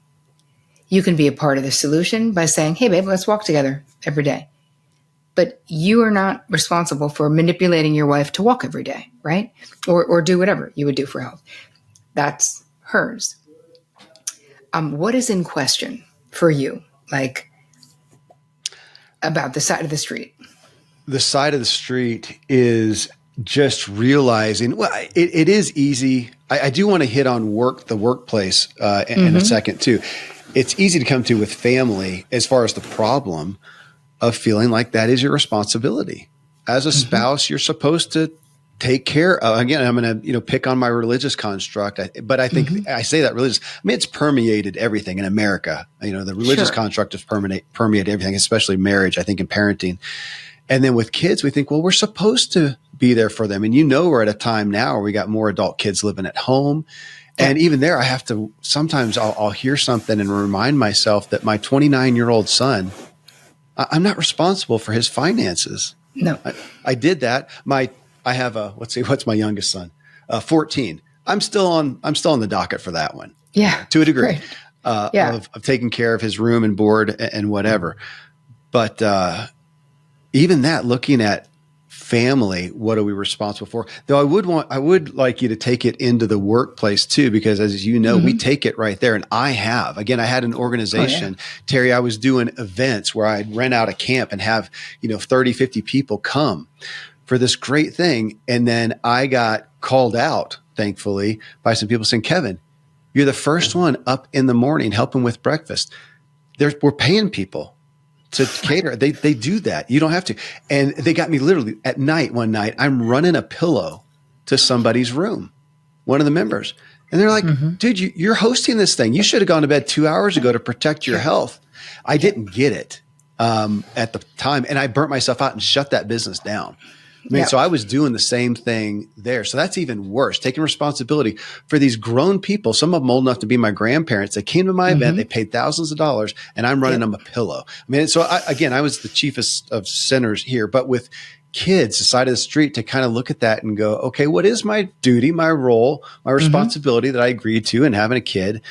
You can be a part of the solution by saying, hey, babe, let's walk together every day. But you are not responsible for manipulating your wife to walk every day, right? Or do whatever you would do for health. That's hers. What is in question for you? Like about the side of the street? The side of the street is just realizing, well, it is easy. I do want to hit on the workplace in a second too. It's easy to come to with family as far as the problem of feeling like that is your responsibility. As a spouse, you're supposed to take care of, again, I'm going to, pick on my religious construct, but I think I say that religious, it's permeated everything in America. The religious construct has permeated everything, especially marriage, I think, in parenting. And then with kids, we think, well, we're supposed to be there for them. And we're at a time now where we got more adult kids living at home. And even there, I have to, sometimes I'll hear something and remind myself that my 29-year-old son, I'm not responsible for his finances. No. I did that. I have what's my youngest son? 14. I'm still on the docket for that one. Yeah. To a degree. Of taking care of his room and board and whatever. But even that, looking at family, what are we responsible for? Though I would like you to take it into the workplace too, because as you know, we take it right there. And I had an organization, Terri, I was doing events where I'd rent out a camp and have, 30, 50 people come for this great thing. And then I got called out, thankfully, by some people saying, Kevin, you're the first one up in the morning helping with breakfast. We're paying people to cater. They do that. You don't have to. And they got me literally at night, one night, I'm running a pillow to somebody's room, one of the members. And they're like, dude, you're hosting this thing. You should have gone to bed 2 hours ago to protect your health. I didn't get it at the time. And I burnt myself out and shut that business down. So I was doing the same thing there. So that's even worse, taking responsibility for these grown people, some of them old enough to be my grandparents. They came to my event, they paid thousands of dollars, and I'm running them a pillow. So I was the chiefest of sinners here, but with kids, the side of the street, to kind of look at that and go, okay, what is my duty, my role, my responsibility that I agreed to in having a kid,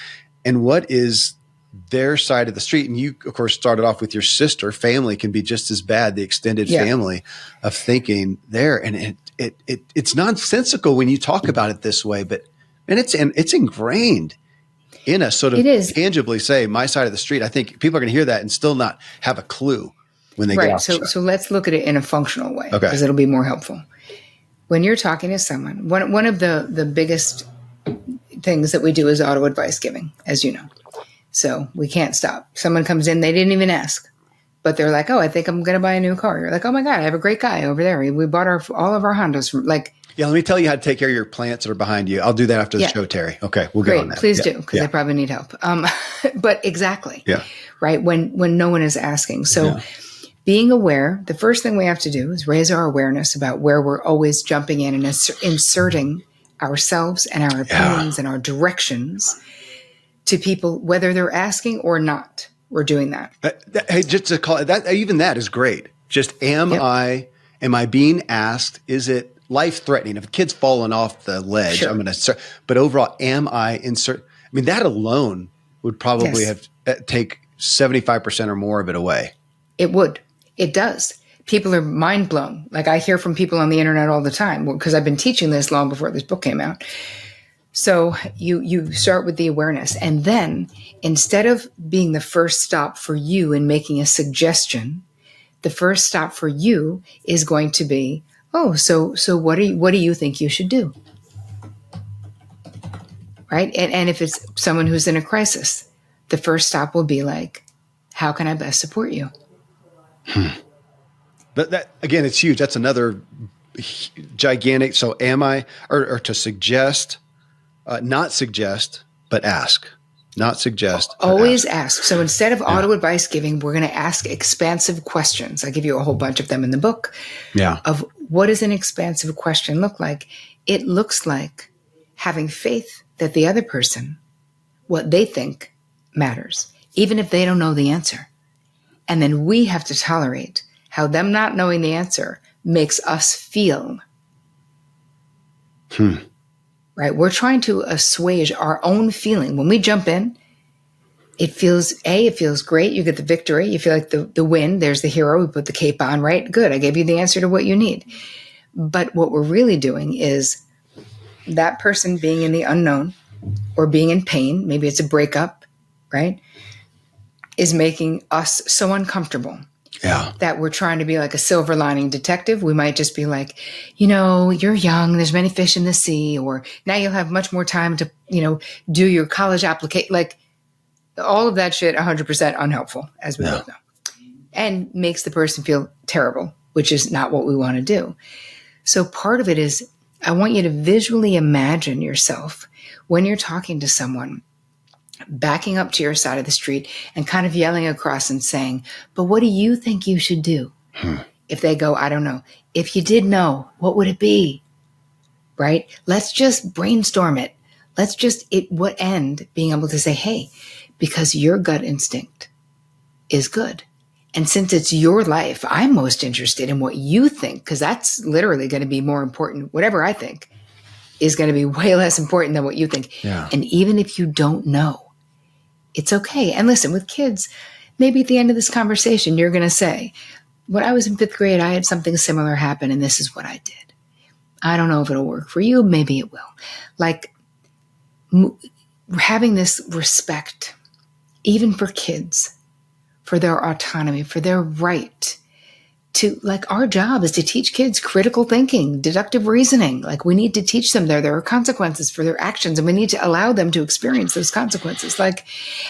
and what is their side of the street? And you, of course, started off with your sister. Family can be just as bad, the extended family of thinking there. And it's nonsensical when you talk about it this way, but it's ingrained in us. So to tangibly say my side of the street, I think people are going to hear that and still not have a clue when they get off. So let's look at it in a functional way, because it'll be more helpful. When you're talking to someone, one of the biggest things that we do is auto advice giving, as you know. So we can't stop. Someone comes in, they didn't even ask, but they're like, oh, I think I'm going to buy a new car. You're like, oh my God, I have a great guy over there. We bought all of our Hondas from let me tell you how to take care of your plants that are behind you. I'll do that after the show, Terri. Okay. We'll go on that. Please do, because they probably need help. But exactly. Yeah. Right. When no one is asking. So being aware, the first thing we have to do is raise our awareness about where we're always jumping in and inserting ourselves and our opinions and our directions to people, whether they're asking or not. We're doing that. Hey, just to call it that, even that is great. Just am I being asked? Is it life threatening? If a kid's falling off the ledge, I'm going to, but overall, am I insert? That alone would probably have take 75% or more of it away. It would. It does. People are mind blown. Like I hear from people on the internet all the time, because I've been teaching this long before this book came out. So you start with the awareness, and then instead of being the first stop for you in making a suggestion, the first stop for you is going to be, oh, so what do you think you should do? Right? And if it's someone who's in a crisis, the first stop will be like, how can I best support you? But that, again, it's huge. That's another gigantic. So am I, or to suggest, not suggest, but ask. Not suggest. Always ask. So instead of auto advice giving, we're going to ask expansive questions. I give you a whole bunch of them in the book. Yeah. Of what does an expansive question look like? It looks like having faith that the other person, what they think matters, even if they don't know the answer. And then we have to tolerate how them not knowing the answer makes us feel. right? We're trying to assuage our own feeling. When we jump in, it feels great. You get the victory. You feel like the win. There's the hero. We put the cape on, right? Good. I gave you the answer to what you need. But what we're really doing is that person being in the unknown or being in pain, maybe it's a breakup, right, is making us so uncomfortable that we're trying to be like a silver lining detective. We might just be like, you're young, there's many fish in the sea, or now you'll have much more time to, do your college application. Like all of that shit, 100% unhelpful, as we both know, and makes the person feel terrible, which is not what we want to do. So part of it is, I want you to visually imagine yourself when you're talking to someone, backing up to your side of the street and kind of yelling across and saying, but what do you think you should do? If they go, I don't know. If you did know, what would it be? Right? Let's just brainstorm it. Let's just, what end being able to say, hey, because your gut instinct is good. And since it's your life, I'm most interested in what you think, because that's literally going to be more important. Whatever I think is going to be way less important than what you think. Yeah. And even if you don't know, it's okay. And listen, with kids, maybe at the end of this conversation, you're going to say, when I was in 5th grade, I had something similar happen, and this is what I did. I don't know if it'll work for you. Maybe it will. Like having this respect, even for kids, for their autonomy, for their right to, like, our job is to teach kids critical thinking, deductive reasoning. Like, we need to teach them there are consequences for their actions, and we need to allow them to experience those consequences. Like,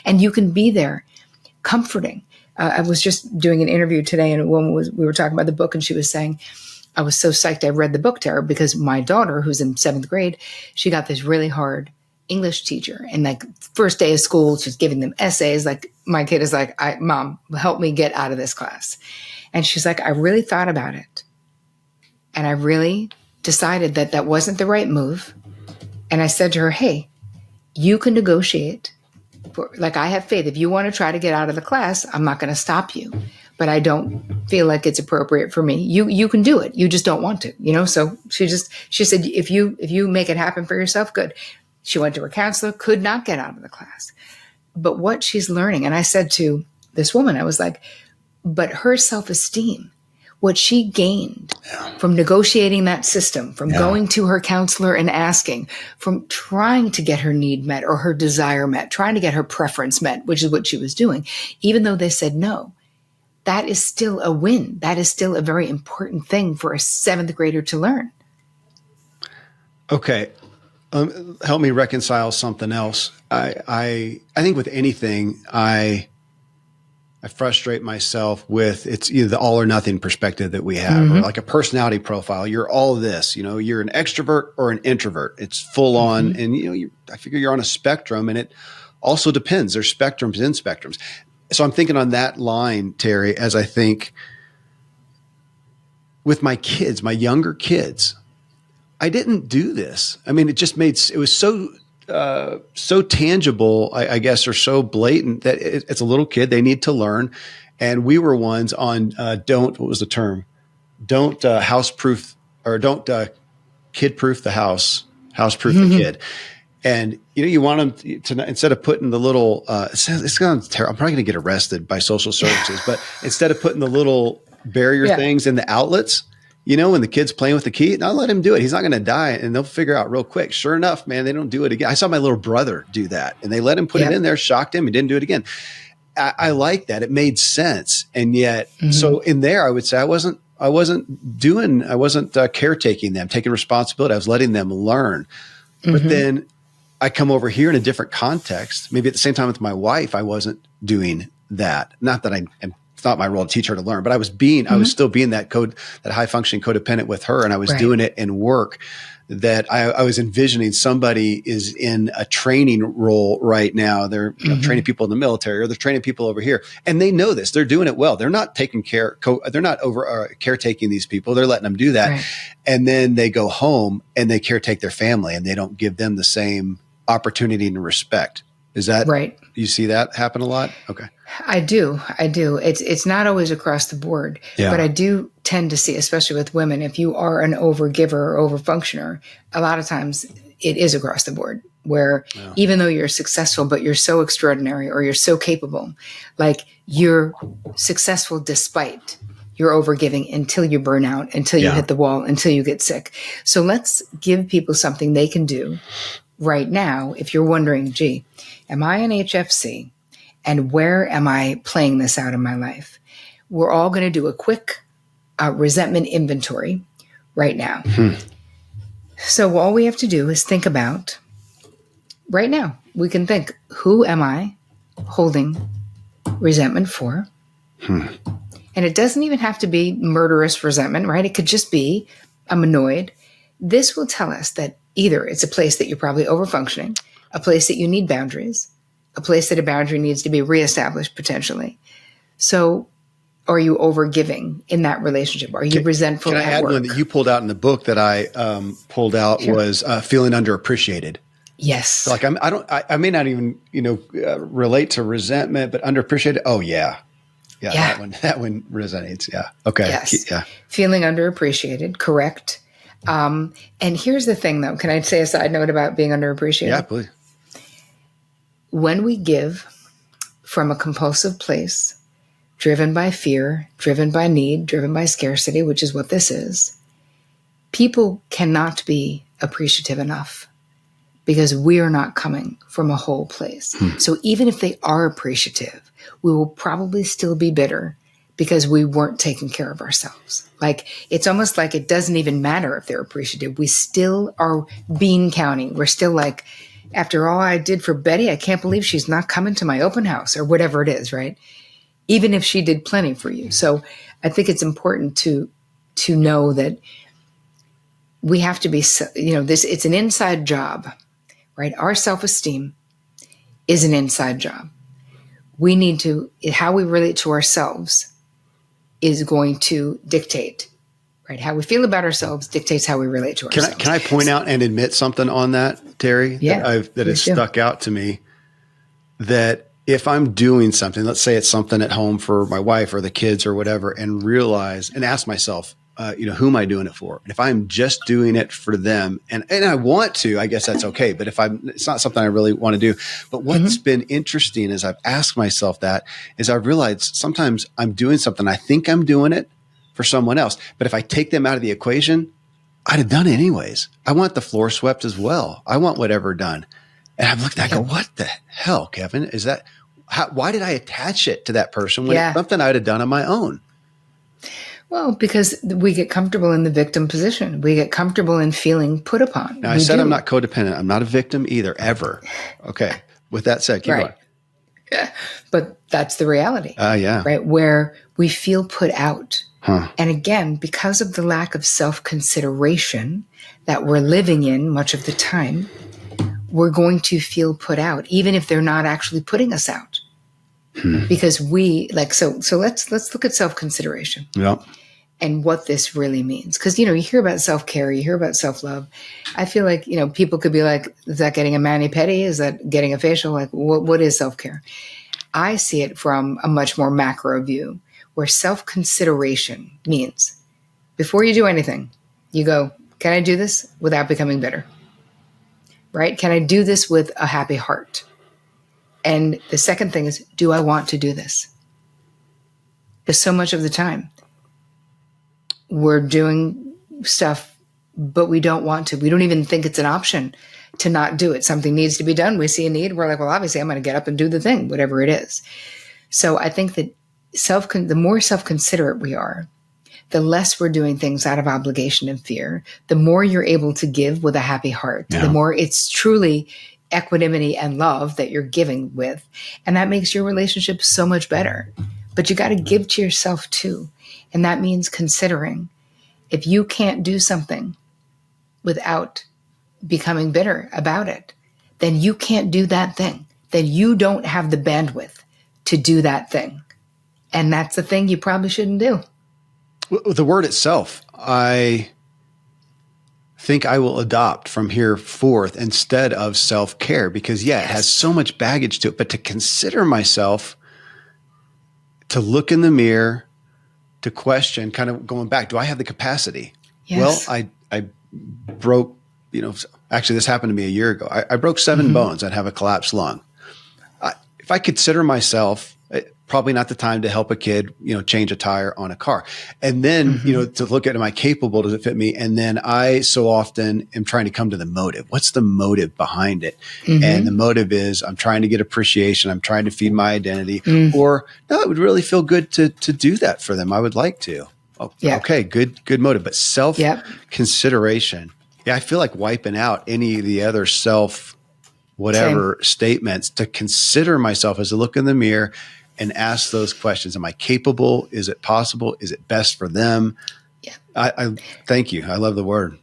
and you can be there comforting. I was just doing an interview today, and we were talking about the book, and she was saying, I was so psyched I read the book to her because my daughter, who's in 7th grade, she got this really hard English teacher, and like first day of school, she's giving them essays. Like, my kid is like, Mom, help me get out of this class. And she's like, I really thought about it. And I really decided that that wasn't the right move. And I said to her, hey, you can negotiate. Like, I have faith. If you want to try to get out of the class, I'm not going to stop you. But I don't feel like it's appropriate for me. You can do it. You just don't want to, So she said, if you make it happen for yourself, good. She went to her counselor, could not get out of the class. But what she's learning, and I said to this woman, I was like, but her self-esteem, what she gained from negotiating that system, from going to her counselor and asking, from trying to get her need met or her desire met, trying to get her preference met, which is what she was doing, even though they said no, that is still a win. That is still a very important thing for a 7th grader to learn. Okay. Help me reconcile something else. I think with anything, I frustrate myself with, it's either the all or nothing perspective that we have, or like a personality profile. You're all this, you're an extrovert or an introvert. It's full on. And, I figure you're on a spectrum, and it also depends. There's spectrums and spectrums. So I'm thinking on that line, Terri, as I think with my kids, my younger kids, I didn't do this. I mean, it was so tangible, I guess, or so blatant that it's a little kid. They need to learn. And we were ones on, what was the term? Don't house-proof, or don't kid-proof the house-proof the kid. And, you want them to, instead of putting the little, it sounds terrible. I'm probably going to get arrested by social services, but instead of putting the little barrier things in the outlets, when the kid's playing with the key, I'll let him do it. He's not going to die, and they'll figure out real quick. Sure enough, man, they don't do it again. I saw my little brother do that, and they let him put it in there, shocked him. He didn't do it again. I like that. It made sense. And yet, so in there, I would say I wasn't caretaking them, taking responsibility. I was letting them learn. But then I come over here in a different context. Maybe at the same time with my wife, I wasn't doing that. Not that it's not my role to teach her to learn, but I was still being that high functioning codependent with her. And I was doing it in work, that I was envisioning somebody is in a training role right now. They're training people in the military, or they're training people over here. And they know this, they're doing it well. They're not taking care, they're not caretaking these people. They're letting them do that. Right. And then they go home and they caretake their family, and they don't give them the same opportunity and respect. Is that right? You see that happen a lot? Okay. I do. It's not always across the board, but I do tend to see, especially with women, if you are an overgiver or overfunctioner, a lot of times it is across the board where even though you're successful, but you're so extraordinary or you're so capable, like you're successful despite your overgiving until you burn out, until you hit the wall, until you get sick. So let's give people something they can do right now. If you're wondering, gee, am I an HFC? And where am I playing this out in my life? We're all going to do a quick resentment inventory right now. So all we have to do is think about, right now, we can think, who am I holding resentment for? And it doesn't even have to be murderous resentment, right? It could just be, I'm annoyed. This will tell us that either it's a place that you're probably overfunctioning, a place that you need boundaries, a place that a boundary needs to be reestablished potentially. So are you overgiving in that relationship? Are you resentful at work? Can I add one that you pulled out in the book that I pulled out was feeling underappreciated. Yes. Like I may not even, relate to resentment, but underappreciated. Oh yeah. Yeah. That one resonates. Yeah. Okay. Yes. Yeah. Feeling underappreciated. Correct. And here's the thing though. Can I say a side note about being underappreciated? Yeah, please. When we give from a compulsive place, driven by fear, driven by need, driven by scarcity, which is what this is, people cannot be appreciative enough because we are not coming from a whole place. So even if they are appreciative, we will probably still be bitter because we weren't taking care of ourselves. Like, it's almost like it doesn't even matter if they're appreciative. We still are bean counting. We're still like, after all I did for Betty, I can't believe she's not coming to my open house or whatever it is, right? Even if she did plenty for you. So I think it's important to know that we have to be, it's an inside job, right? Our self-esteem is an inside job. We need to, how we relate to ourselves is going to dictate, right? How we feel about ourselves dictates how we relate to ourselves. Can I point out and admit something on that, Terri? Yeah. That has stuck out to me, that if I'm doing something, let's say it's something at home for my wife or the kids or whatever, and realize and ask myself, who am I doing it for? And if I'm just doing it for them and I want to, I guess that's okay. But it's not something I really want to do. But what's been interesting as I've asked myself that is I've realized sometimes I'm doing something. I think I'm doing it for someone else. But if I take them out of the equation, I'd have done it anyways. I want the floor swept as well. I want whatever done. And I've looked at it, I go, what the hell, Kevin? Is that, why did I attach it to that person when it's something I would have done on my own? Well, because we get comfortable in the victim position. We get comfortable in feeling put upon. Now, I said I'm not codependent. I'm not a victim either, ever. Okay. With that said, keep going. Yeah. But that's the reality. Yeah. Right? Where we feel put out. And again, because of the lack of self-consideration that we're living in much of the time, we're going to feel put out, even if they're not actually putting us out. Because we so let's look at self-consideration. Yeah. And what this really means. Because, you hear about self-care, you hear about self-love. I feel like, people could be like, is that getting a mani-pedi? Is that getting a facial? Like, what is self-care? I see it from a much more macro view, where self-consideration means before you do anything, you go, can I do this without becoming bitter? Right? Can I do this with a happy heart? And the second thing is, do I want to do this? Because so much of the time, we're doing stuff, but we don't want to. We don't even think it's an option to not do it. Something needs to be done. We see a need. We're like, well, obviously I'm going to get up and do the thing, whatever it is. So I think that the more self-considerate we are, the less we're doing things out of obligation and fear, the more you're able to give with a happy heart, the more it's truly equanimity and love that you're giving with. And that makes your relationship so much better. But you got to give to yourself too. And that means considering if you can't do something without becoming bitter about it, then you can't do that thing. Then you don't have the bandwidth to do that thing. And that's the thing you probably shouldn't do. The word itself, I think I will adopt from here forth instead of self-care because, it has so much baggage to it. But to consider myself, to look in the mirror to question, kind of going back, do I have the capacity? Yes. Well, I broke, actually this happened to me a year ago. I broke 7 bones. I'd have a collapsed lung. If I consider myself, probably not the time to help a kid, change a tire on a car. And then, to look at, am I capable? Does it fit me? And then I so often am trying to come to the motive. What's the motive behind it? And the motive is I'm trying to get appreciation. I'm trying to feed my identity. Or no, it would really feel good to do that for them. I would like to. Oh, yeah. Okay. Good motive. But self-consideration. Yeah. I feel like wiping out any of the other whatever statements, to consider myself as a look in the mirror and ask those questions. Am I capable? Is it possible? Is it best for them? Yeah. I thank you. I love the word.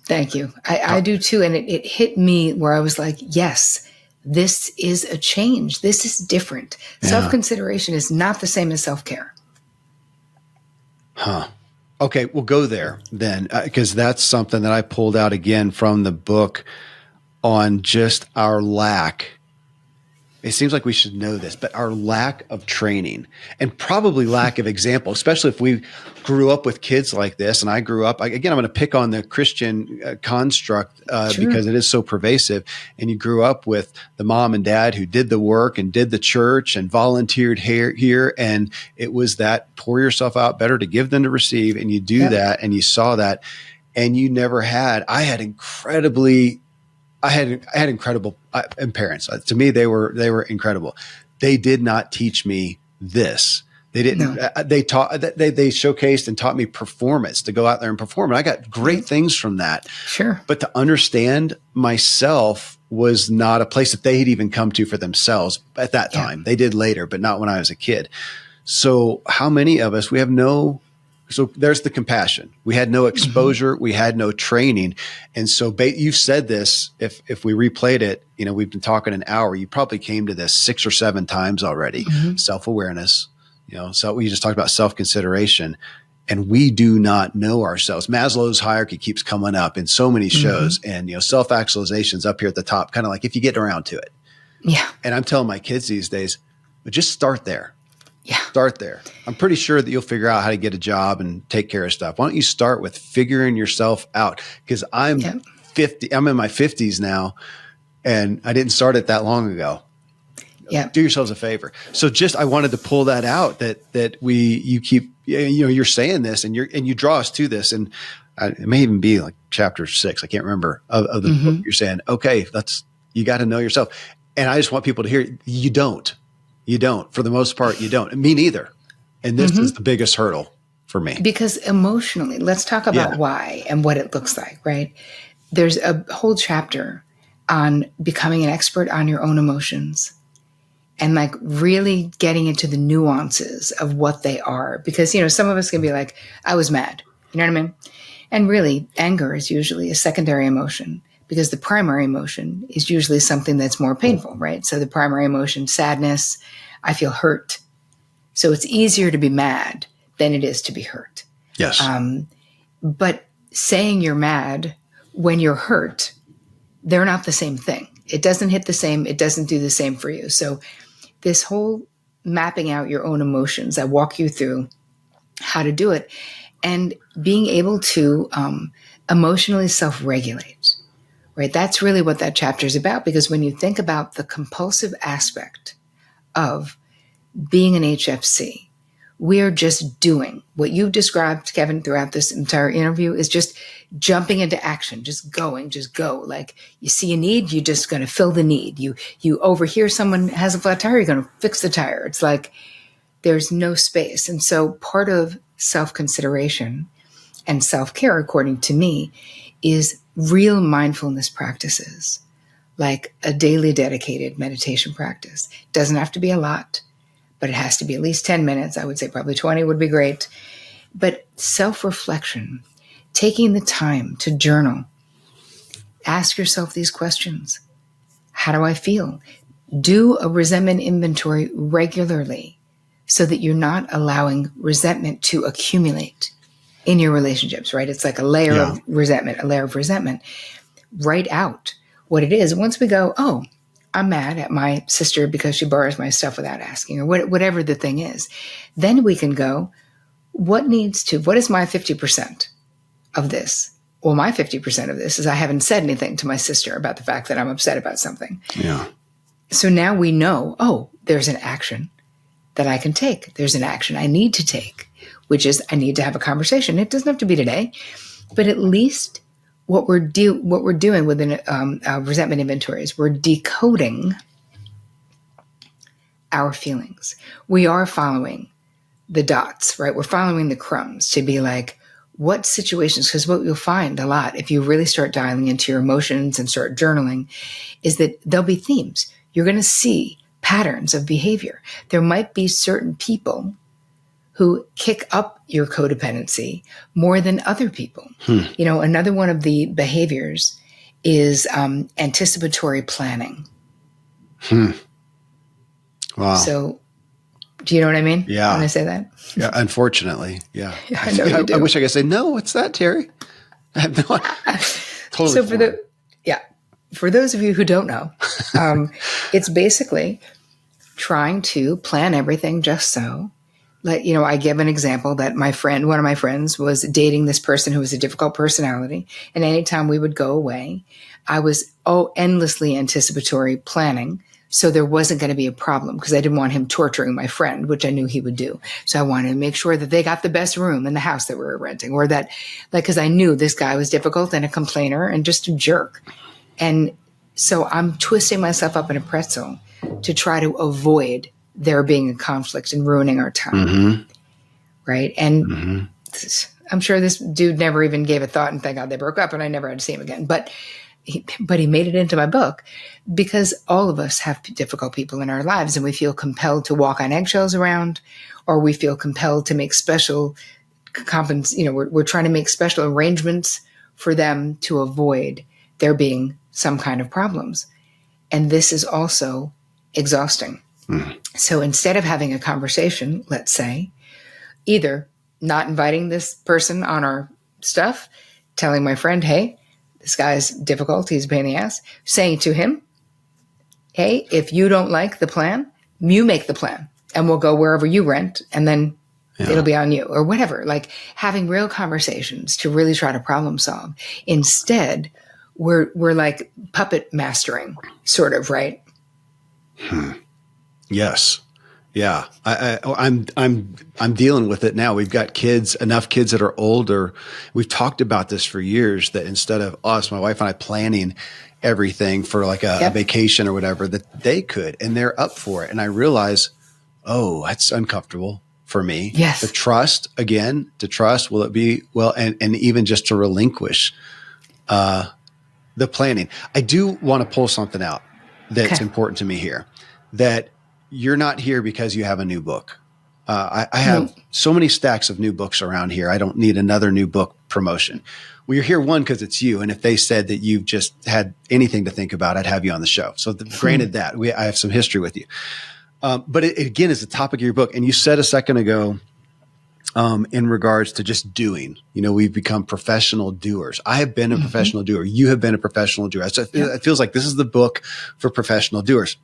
Thank you. I do too. And it hit me where I was like, yes, this is a change. This is different. Yeah. Self-consideration is not the same as self-care. Huh. Okay. We'll go there then, because that's something that I pulled out again from the book on just our lack. It seems like we should know this, but our lack of training and probably lack of example, especially if we grew up with kids like this. And I grew up, again, I'm going to pick on the Christian construct because it is so pervasive. And you grew up with the mom and dad who did the work and did the church and volunteered here. And it was that pour yourself out, better to give than to receive. And you do that, and you saw that, and you never had. I had incredible parents. To me, they were incredible. They did not teach me this. They didn't. No. They showcased and taught me performance, to go out there and perform. And I got great things from that. Sure. But to understand myself was not a place that they had even come to for themselves at that time. Yeah. They did later, but not when I was a kid. So how many of us, so there's the compassion. We had no exposure. We had no training. And so you've said this, if we replayed it, we've been talking an hour, you probably came to this 6 or 7 times already. Self-awareness, so we just talked about self-consideration, and we do not know ourselves. Maslow's hierarchy keeps coming up in so many shows, and, self-actualization's up here at the top, kind of like if you get around to it. Yeah. And I'm telling my kids these days, but just start there. Yeah. Start there. I'm pretty sure that you'll figure out how to get a job and take care of stuff. Why don't you start with figuring yourself out? Because I'm 50, I'm in my 50s now, and I didn't start it that long ago. Yeah. Do yourselves a favor. So I wanted to pull that out, that you keep, you're saying this, and you draw us to this, and it may even be like chapter 6. I can't remember of the book. You're saying, okay, you got to know yourself. And I just want people to hear, you don't. You don't. For the most part, you don't. Me neither. And this is the biggest hurdle for me. Because emotionally, let's talk about why and what it looks like, right? There's a whole chapter on becoming an expert on your own emotions and like really getting into the nuances of what they are. Because, some of us can be like, I was mad. You know what I mean? And really, anger is usually a secondary emotion, because the primary emotion is usually something that's more painful, right? So the primary emotion, sadness, I feel hurt. So it's easier to be mad than it is to be hurt. Yes. But saying you're mad when you're hurt, they're not the same thing. It doesn't hit the same. It doesn't do the same for you. So this whole mapping out your own emotions, I walk you through how to do it, and being able to emotionally self-regulate. Right. That's really what that chapter is about, because when you think about the compulsive aspect of being an HFC, we're just doing what you've described, Kevin, throughout this entire interview, is just jumping into action, just go. Like you see a need, you're just going to fill the need. You overhear someone has a flat tire, you're going to fix the tire. It's like there's no space. And so part of self-consideration and self-care, according to me, is real mindfulness practices, like a daily dedicated meditation practice. Doesn't have to be a lot, but it has to be at least 10 minutes. I would say probably 20 would be great. But self-reflection, taking the time to journal, ask yourself these questions. How do I feel? Do a resentment inventory regularly so that you're not allowing resentment to accumulate in your relationships, right? It's like a layer of resentment. Write out what it is. Once we go, oh, I'm mad at my sister because she borrows my stuff without asking, or whatever the thing is, then we can go, what is my 50% of this? Well, my 50% of this is I haven't said anything to my sister about the fact that I'm upset about something. Yeah. So now we know, oh, there's an action that I can take. There's an action I need to take, which is I need to have a conversation. It doesn't have to be today, but at least what we're doing within resentment inventory is we're decoding our feelings. We are following the dots, right? We're following the crumbs to be like, what situations, because what you'll find a lot, if you really start dialing into your emotions and start journaling, is that there'll be themes. You're going to see patterns of behavior. There might be certain people who kick up your codependency more than other people. You know, another one of the behaviors is anticipatory planning. Wow. So, do you know what I mean? Yeah. When I say that? Yeah. Unfortunately. Yeah. I know you do. I wish I could say, no, what's that, Terri? I have no totally. So for those of you who don't know, it's basically trying to plan everything just so. I give an example that one of my friends was dating this person who was a difficult personality. And anytime we would go away, I was endlessly anticipatory planning. So there wasn't going to be a problem because I didn't want him torturing my friend, which I knew he would do. So I wanted to make sure that they got the best room in the house that we were renting, or that, because I knew this guy was difficult and a complainer and just a jerk. And so I'm twisting myself up in a pretzel to try to avoid there being a conflict and ruining our time. Right. And I'm sure this dude never even gave a thought, and thank God they broke up and I never had to see him again. But he made it into my book because all of us have difficult people in our lives, and we feel compelled to walk on eggshells around, or we feel compelled to make special we're trying to make special arrangements for them to avoid there being some kind of problems. And this is also exhausting. So instead of having a conversation, let's say, either not inviting this person on our stuff, telling my friend, hey, this guy's difficult, he's a pain in the ass, saying to him, hey, if you don't like the plan, you make the plan and we'll go wherever you rent and then it'll be on you, or whatever. Like having real conversations to really try to problem solve. Instead, we're like puppet mastering, sort of, right? Yes. Yeah. I'm dealing with it now. We've got enough kids that are older. We've talked about this for years, that instead of us, my wife and I, planning everything for like a vacation or whatever, that they could, and they're up for it. And I realize, that's uncomfortable for me. Yes. To trust, will it be, and even just to relinquish, the planning. I do want to pull something out that's important to me here, that you're not here because you have a new book. I have so many stacks of new books around here. I don't need another new book promotion. Well, you're here, one, because it's you. And if they said that you've just had anything to think about, I'd have you on the show. So granted that I have some history with you. But it again is the topic of your book. And you said a second ago, in regards to just doing, we've become professional doers. I have been a professional doer. You have been a professional doer. So it feels like this is the book for professional doers.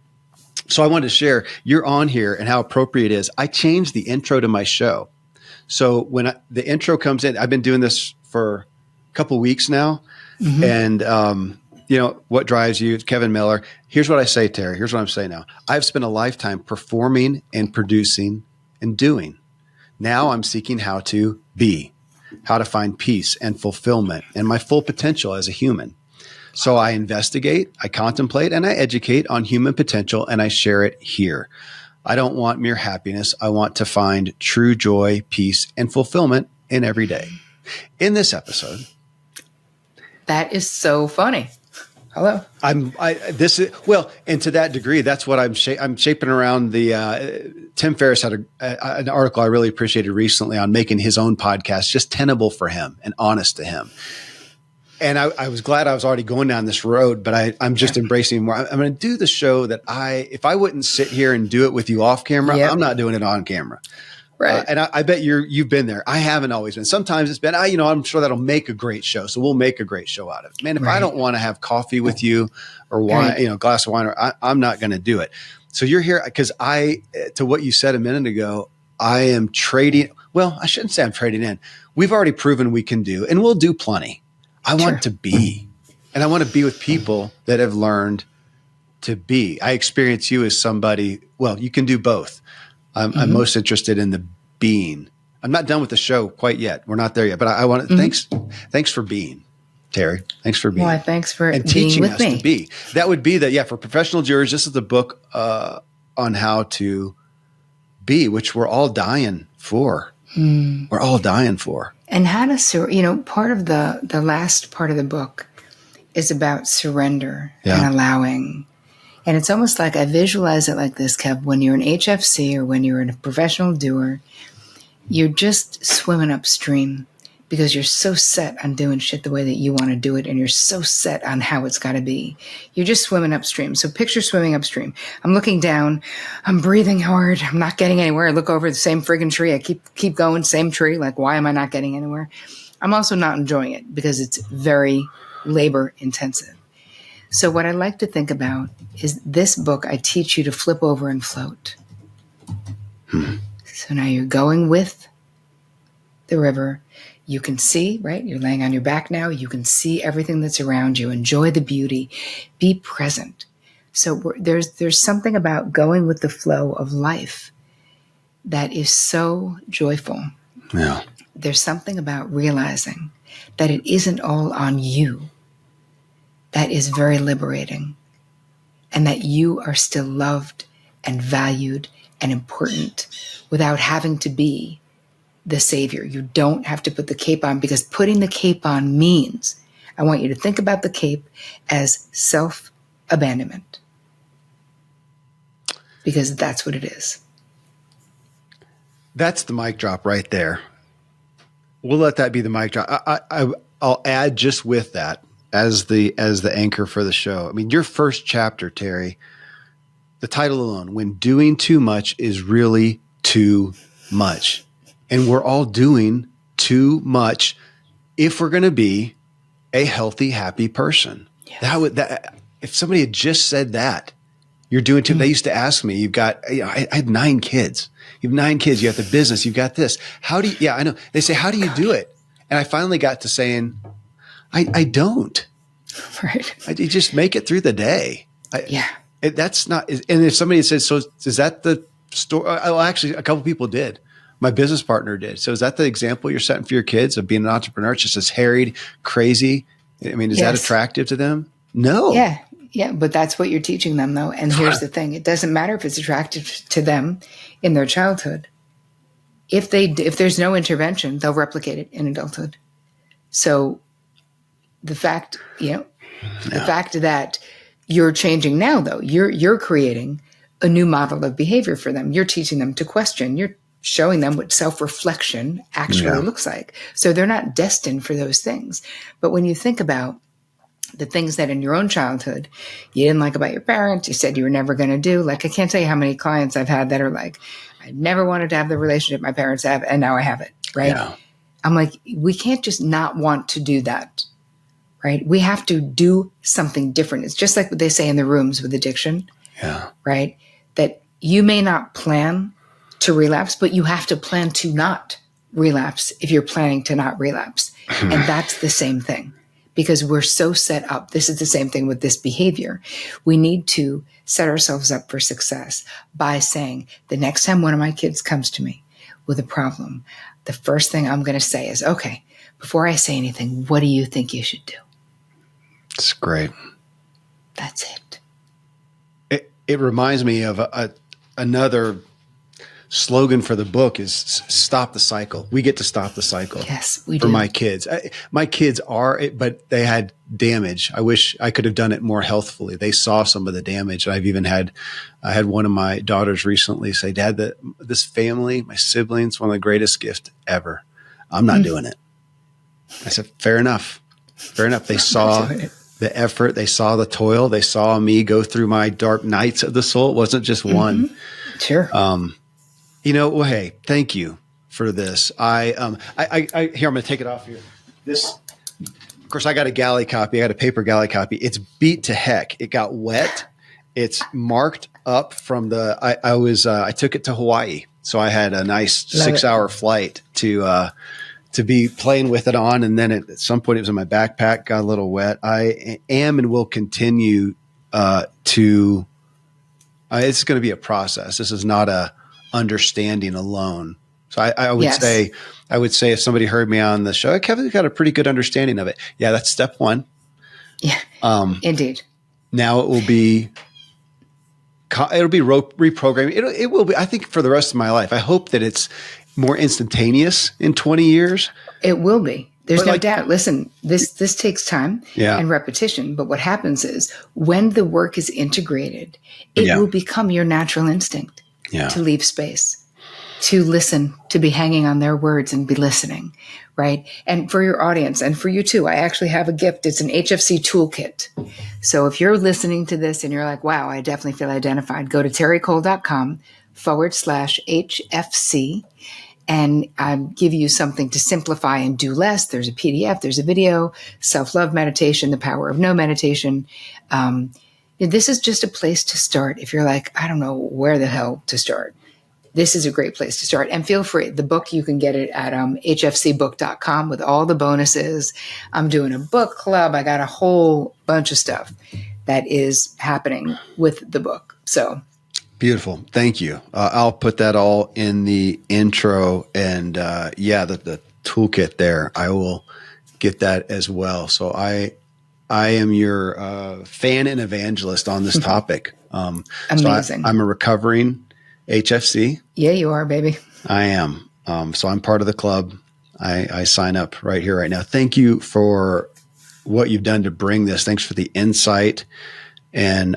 So I wanted to share, you're on here, and how appropriate it is. I changed the intro to my show. So when the intro comes in, I've been doing this for a couple weeks now. And, what drives you? Kevin Miller. Here's what I say, Terri. Here's what I'm saying now. I've spent a lifetime performing and producing and doing. Now I'm seeking how to be, how to find peace and fulfillment and my full potential as a human. So I investigate, I contemplate, and I educate on human potential, and I share it here. I don't want mere happiness. I want to find true joy, peace, and fulfillment in every day. In this episode. That is so funny. Hello. And to that degree, that's what I'm shaping around. Tim Ferriss had an article I really appreciated recently on making his own podcast just tenable for him and honest to him. And I was glad I was already going down this road, but I'm just embracing more. I'm going to do the show that if I wouldn't sit here and do it with you off camera, I'm not doing it on camera. Right. And I bet you've been there. I haven't always been. Sometimes it's been, I'm sure that'll make a great show. So we'll make a great show out of it. Man, if I don't want to have coffee with you or wine, glass of wine, I'm not going to do it. So you're here because to what you said a minute ago, I am trading. Well, I shouldn't say I'm trading in. We've already proven we can do, and we'll do plenty. I want to be, and I want to be with people that have learned to be. I experience you as somebody, well, you can do both. I'm most interested in the being. I'm not done with the show quite yet. We're not there yet, but I want to, thanks for being, Terri. Thanks for being. Well, thanks for and being teaching with us me. to be. That would be for professional jurors, this is the book on how to be, which we're all dying for. We're all dying for. And how to, part of the last part of the book is about surrender and allowing. And it's almost like I visualize it like this, Kev. When you're an HFC or when you're a professional doer, you're just swimming upstream because you're so set on doing shit the way that you want to do it, and you're so set on how it's got to be. You're just swimming upstream. So picture swimming upstream. I'm looking down. I'm breathing hard. I'm not getting anywhere. I look over the same friggin' tree. I keep going, same tree. Like, why am I not getting anywhere? I'm also not enjoying it because it's very labor intensive. So what I like to think about is this book, I teach you to flip over and float. So now you're going with the river. You can see, right? You're laying on your back now. You can see everything that's around you. Enjoy the beauty. Be present. So there's something about going with the flow of life that is so joyful. Yeah. There's something about realizing that it isn't all on you. That is very liberating. And that you are still loved and valued and important without having to be the savior. You don't have to put the cape on, because putting the cape on means, I want you to think about the cape as self-abandonment. Because that's what it is. That's the mic drop right there. We'll let that be the mic drop. I'll add just with that as the anchor for the show. I mean, your first chapter, Terri, the title alone, when doing too much is really too much. And we're all doing too much if we're going to be a healthy, happy person. Yes. That if somebody had just said that, you're doing too. They used to ask me, I had 9 kids. You have 9 kids. You have the business. You've got this. How do you, yeah, I know. They say, how do you do it? And I finally got to saying, I don't. Right. You just make it through the day. That's not, and if somebody says, so is that the story? Well, actually, a couple people did. My business partner did. So is that the example you're setting for your kids of being an entrepreneur? It's just this harried, crazy. I mean, is that attractive to them? No. Yeah. Yeah. But that's what you're teaching them, though. And here's the thing. It doesn't matter if it's attractive to them in their childhood. If there's no intervention, they'll replicate it in adulthood. So the fact that you're changing now, though, you're creating a new model of behavior for them. You're teaching them to question. You're showing them what self-reflection actually looks like. So they're not destined for those things. But when you think about the things that in your own childhood you didn't like about your parents, you said you were never going to do. Like, I can't tell you how many clients I've had that are like, I never wanted to have the relationship my parents have, and now I have it, right? Yeah. I'm like, we can't just not want to do that, right? We have to do something different. It's just like what they say in the rooms with addiction, right? That you may not plan to relapse, but you have to plan to not relapse if you're planning to not relapse. And that's the same thing, because we're so set up. This is the same thing with this behavior. We need to set ourselves up for success by saying, the next time one of my kids comes to me with a problem, the first thing I'm going to say is, okay, before I say anything, what do you think you should do? It's great. That's it. It reminds me of another slogan for the book is stop the cycle. We get to stop the cycle. Yes, we do. For my kids. My kids but they had damage. I wish I could have done it more healthfully. They saw some of the damage. I had one of my daughters recently say, Dad, this family, my siblings, one of the greatest gifts ever. I'm not doing it. I said, fair enough. Fair enough. They saw the effort. They saw the toil. They saw me go through my dark nights of the soul. It wasn't just one. Sure. Well, hey, thank you for this. Here, I'm going to take it off here. This, of course, I got a galley copy. I got a paper galley copy. It's beat to heck. It got wet. It's marked up from I took it to Hawaii So I had a nice Love 6-hour flight to be playing with it on. And then at some point it was in my backpack, got a little wet. I am and will continue it's going to be a process. This is not a understanding alone. So I would say if somebody heard me on the show, Kevin's got a pretty good understanding of it. Yeah, that's step one. Yeah, indeed. Now it'll be reprogramming. It will be, I think, for the rest of my life. I hope that it's more instantaneous in 20 years. It will be. There's no doubt. Listen, this takes time and repetition. But what happens is when the work is integrated, it will become your natural instinct to leave space, to listen, to be hanging on their words and be listening, right? And for your audience and for you too, I actually have a gift. It's an HFC toolkit. So if you're listening to this and you're like, wow, I definitely feel identified, go to terricole.com/HFC. And give you something to simplify and do less. There's a PDF, there's a video, self-love meditation, the power of no meditation. This is just a place to start. If you're like, I don't know where the hell to start, this is a great place to start. And feel free. The book, you can get it at hfcbook.com with all the bonuses. I'm doing a book club. I got a whole bunch of stuff that is happening with the book. So beautiful. Thank you. I'll put that all in the intro and the toolkit there. I will get that as well. So I am your fan and evangelist on this topic. Amazing. So I'm a recovering HFC. Yeah, you are, baby. I am. So I'm part of the club. I sign up right here, right now. Thank you for what you've done to bring this. Thanks for the insight. And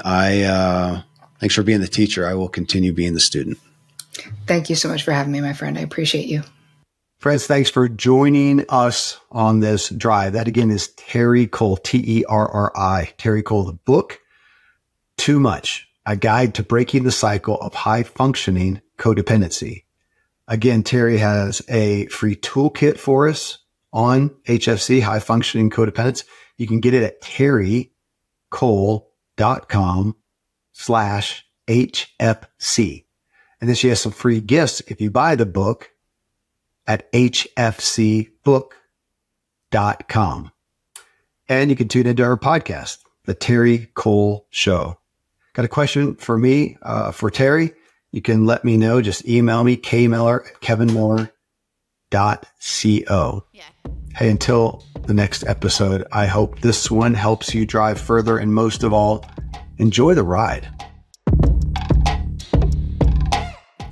thanks for being the teacher. I will continue being the student. Thank you so much for having me, my friend. I appreciate you. Friends, thanks for joining us on this drive. That again is Terri Cole, Terri. Terri Cole, the book, Too Much, a guide to breaking the cycle of high functioning codependency. Again, Terri has a free toolkit for us on HFC, high functioning codependence. You can get it at terricole.com/HFC. And then she has some free gifts if you buy the book at hfcbook.com. And you can tune into our podcast, The Terri Cole Show. Got a question for me, for Terri? You can let me know. Just email me, kmiller@kevinmiller.co. Yeah. Hey, until the next episode, I hope this one helps you drive further, and most of all, enjoy the ride.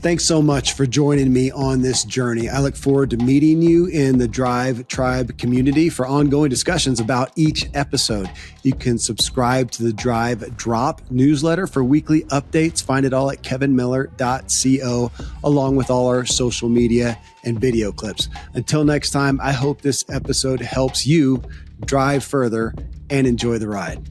Thanks so much for joining me on this journey. I look forward to meeting you in the Drive Tribe community for ongoing discussions about each episode. You can subscribe to the Drive Drop newsletter for weekly updates. Find it all at kevinmiller.co, along with all our social media and video clips. Until next time, I hope this episode helps you drive further and enjoy the ride.